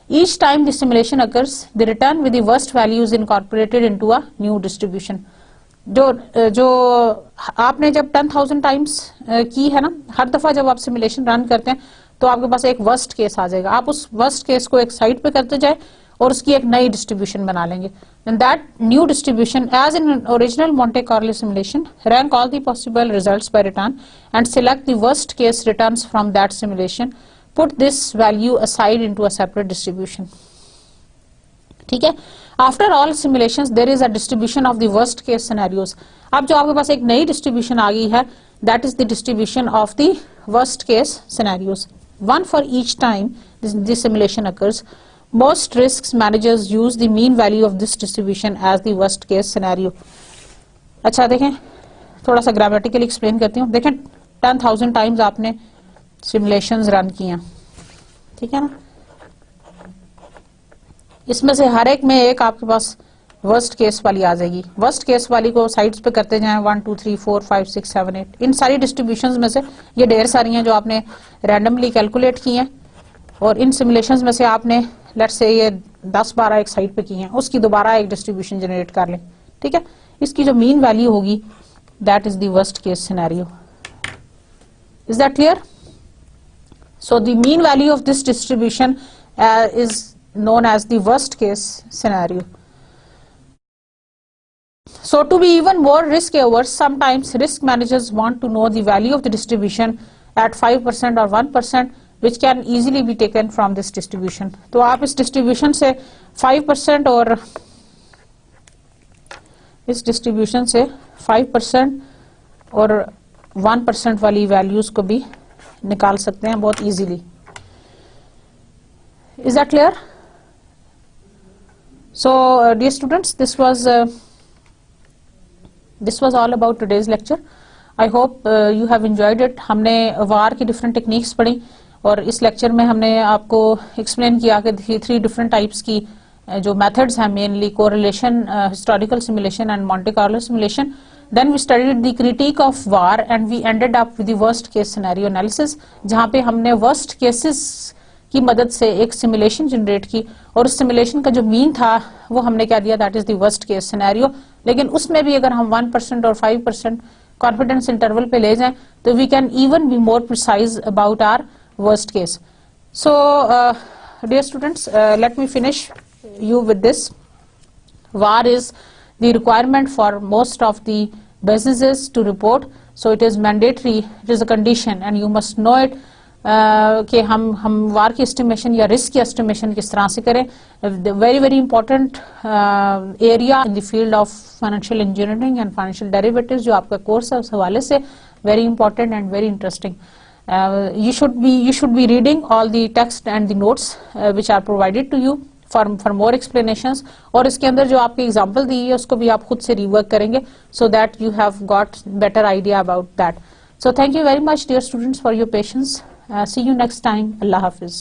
Each time the simulation occurs, the return with the worst value is incorporated into a new distribution। जो आपने जब 10,000 टाइम्स की है ना, हर दफा जब आप सिमुलेशन रन करते हैं तो आपके पास एक वर्स्ट केस आ जाएगा। आप उस वर्स्ट केस को एक साइड पे करते जाए और उसकी एक नई डिस्ट्रीब्यूशन बना लेंगे. Then that new distribution, as in original Monte Carlo simulation, rank all the possible results by return and select the worst case returns from that simulation. Put this value aside into a separate distribution. ठीक है. After all simulations there is a distribution of the worst case scenarios. अब जो आपके पास एक नई distribution आ गई है, that is the distribution of the worst case scenarios. One for each time this simulation occurs. Most risks managers use the mean value of this distribution as the worst case scenario. अच्छा देखें, थोड़ा सा ग्रामेटिकली एक्सप्लेन करती हूँ. देखें 10,000 टाइम्स आपने सिमुलेशंस रन किए, ठीक है ना. इसमें से हर एक में एक आपके पास वर्स्ट केस वाली आ जाएगी. वर्स्ट केस वाली को साइड्स पे करते जाएं 1 2 3 4 5 6 7 8. इन सारी डिस्ट्रीब्यूशंस में से ये ढेर सारी हैं जो आपने रैंडमली कैलकुलेट की हैं, और इन सिमुलेशंस में से आपने लेट्स से ये 10-12 एक साइड पे की हैं, उसकी दोबारा एक डिस्ट्रीब्यूशन जनरेट कर लें. ठीक है. इसकी जो मीन वैल्यू होगी that is the worst case scenario. Is that clear? So the mean value of this distribution is known as the worst case scenario. So to be even more risk averse, sometimes risk managers want to know the value of the distribution at 5% or 1%, which can easily be taken from this distribution. तो आप इस distribution से 5% और इस distribution से 5% और 1% वाली values को भी निकाल सकते हैं बहुत easily. Is that clear? So dear students, this was all about today's lecture. I hope you have enjoyed it. हमने वार की different techniques पढ़ी, और इस lecture में हमने आपको explain किया कि 3 different types की जो methods हैं, mainly correlation, historical simulation and Monte Carlo simulation. Then we studied the critique of war and we ended up with the worst case scenario analysis, जहाँ पे हमने worst cases की मदद से एक सिमुलेशन जनरेट की, और उस सिमुलेशन का जो मीन था वो हमने क्या दिया, that is the worst case scenario. लेकिन उसमें भी अगर हम 1% और 5% कॉन्फिडेंस इंटरवल पे ले जाएं तो we can even be more precise about our worst case. So dear students, let me finish you with this. VAR is the requirement for most of the businesses to report, so it is mandatory, it is a condition and you must know it. कि हम वार की एस्टिमेशन या रिस्क की एस्टिमेशन किस तरह से करें. Very very important area in the field of financial engineering and financial derivatives जो आपका कोर्स है उस हवाले से very important and very interesting. you should be reading all the text and the notes which are provided to you for more explanations. और इसके अंदर जो आपकी एग्जांपल दी है उसको भी आप खुद से रिवर्क करेंगे so that you have got better idea about that. So thank you very much dear students for your patience. See you next time. Allah Hafiz.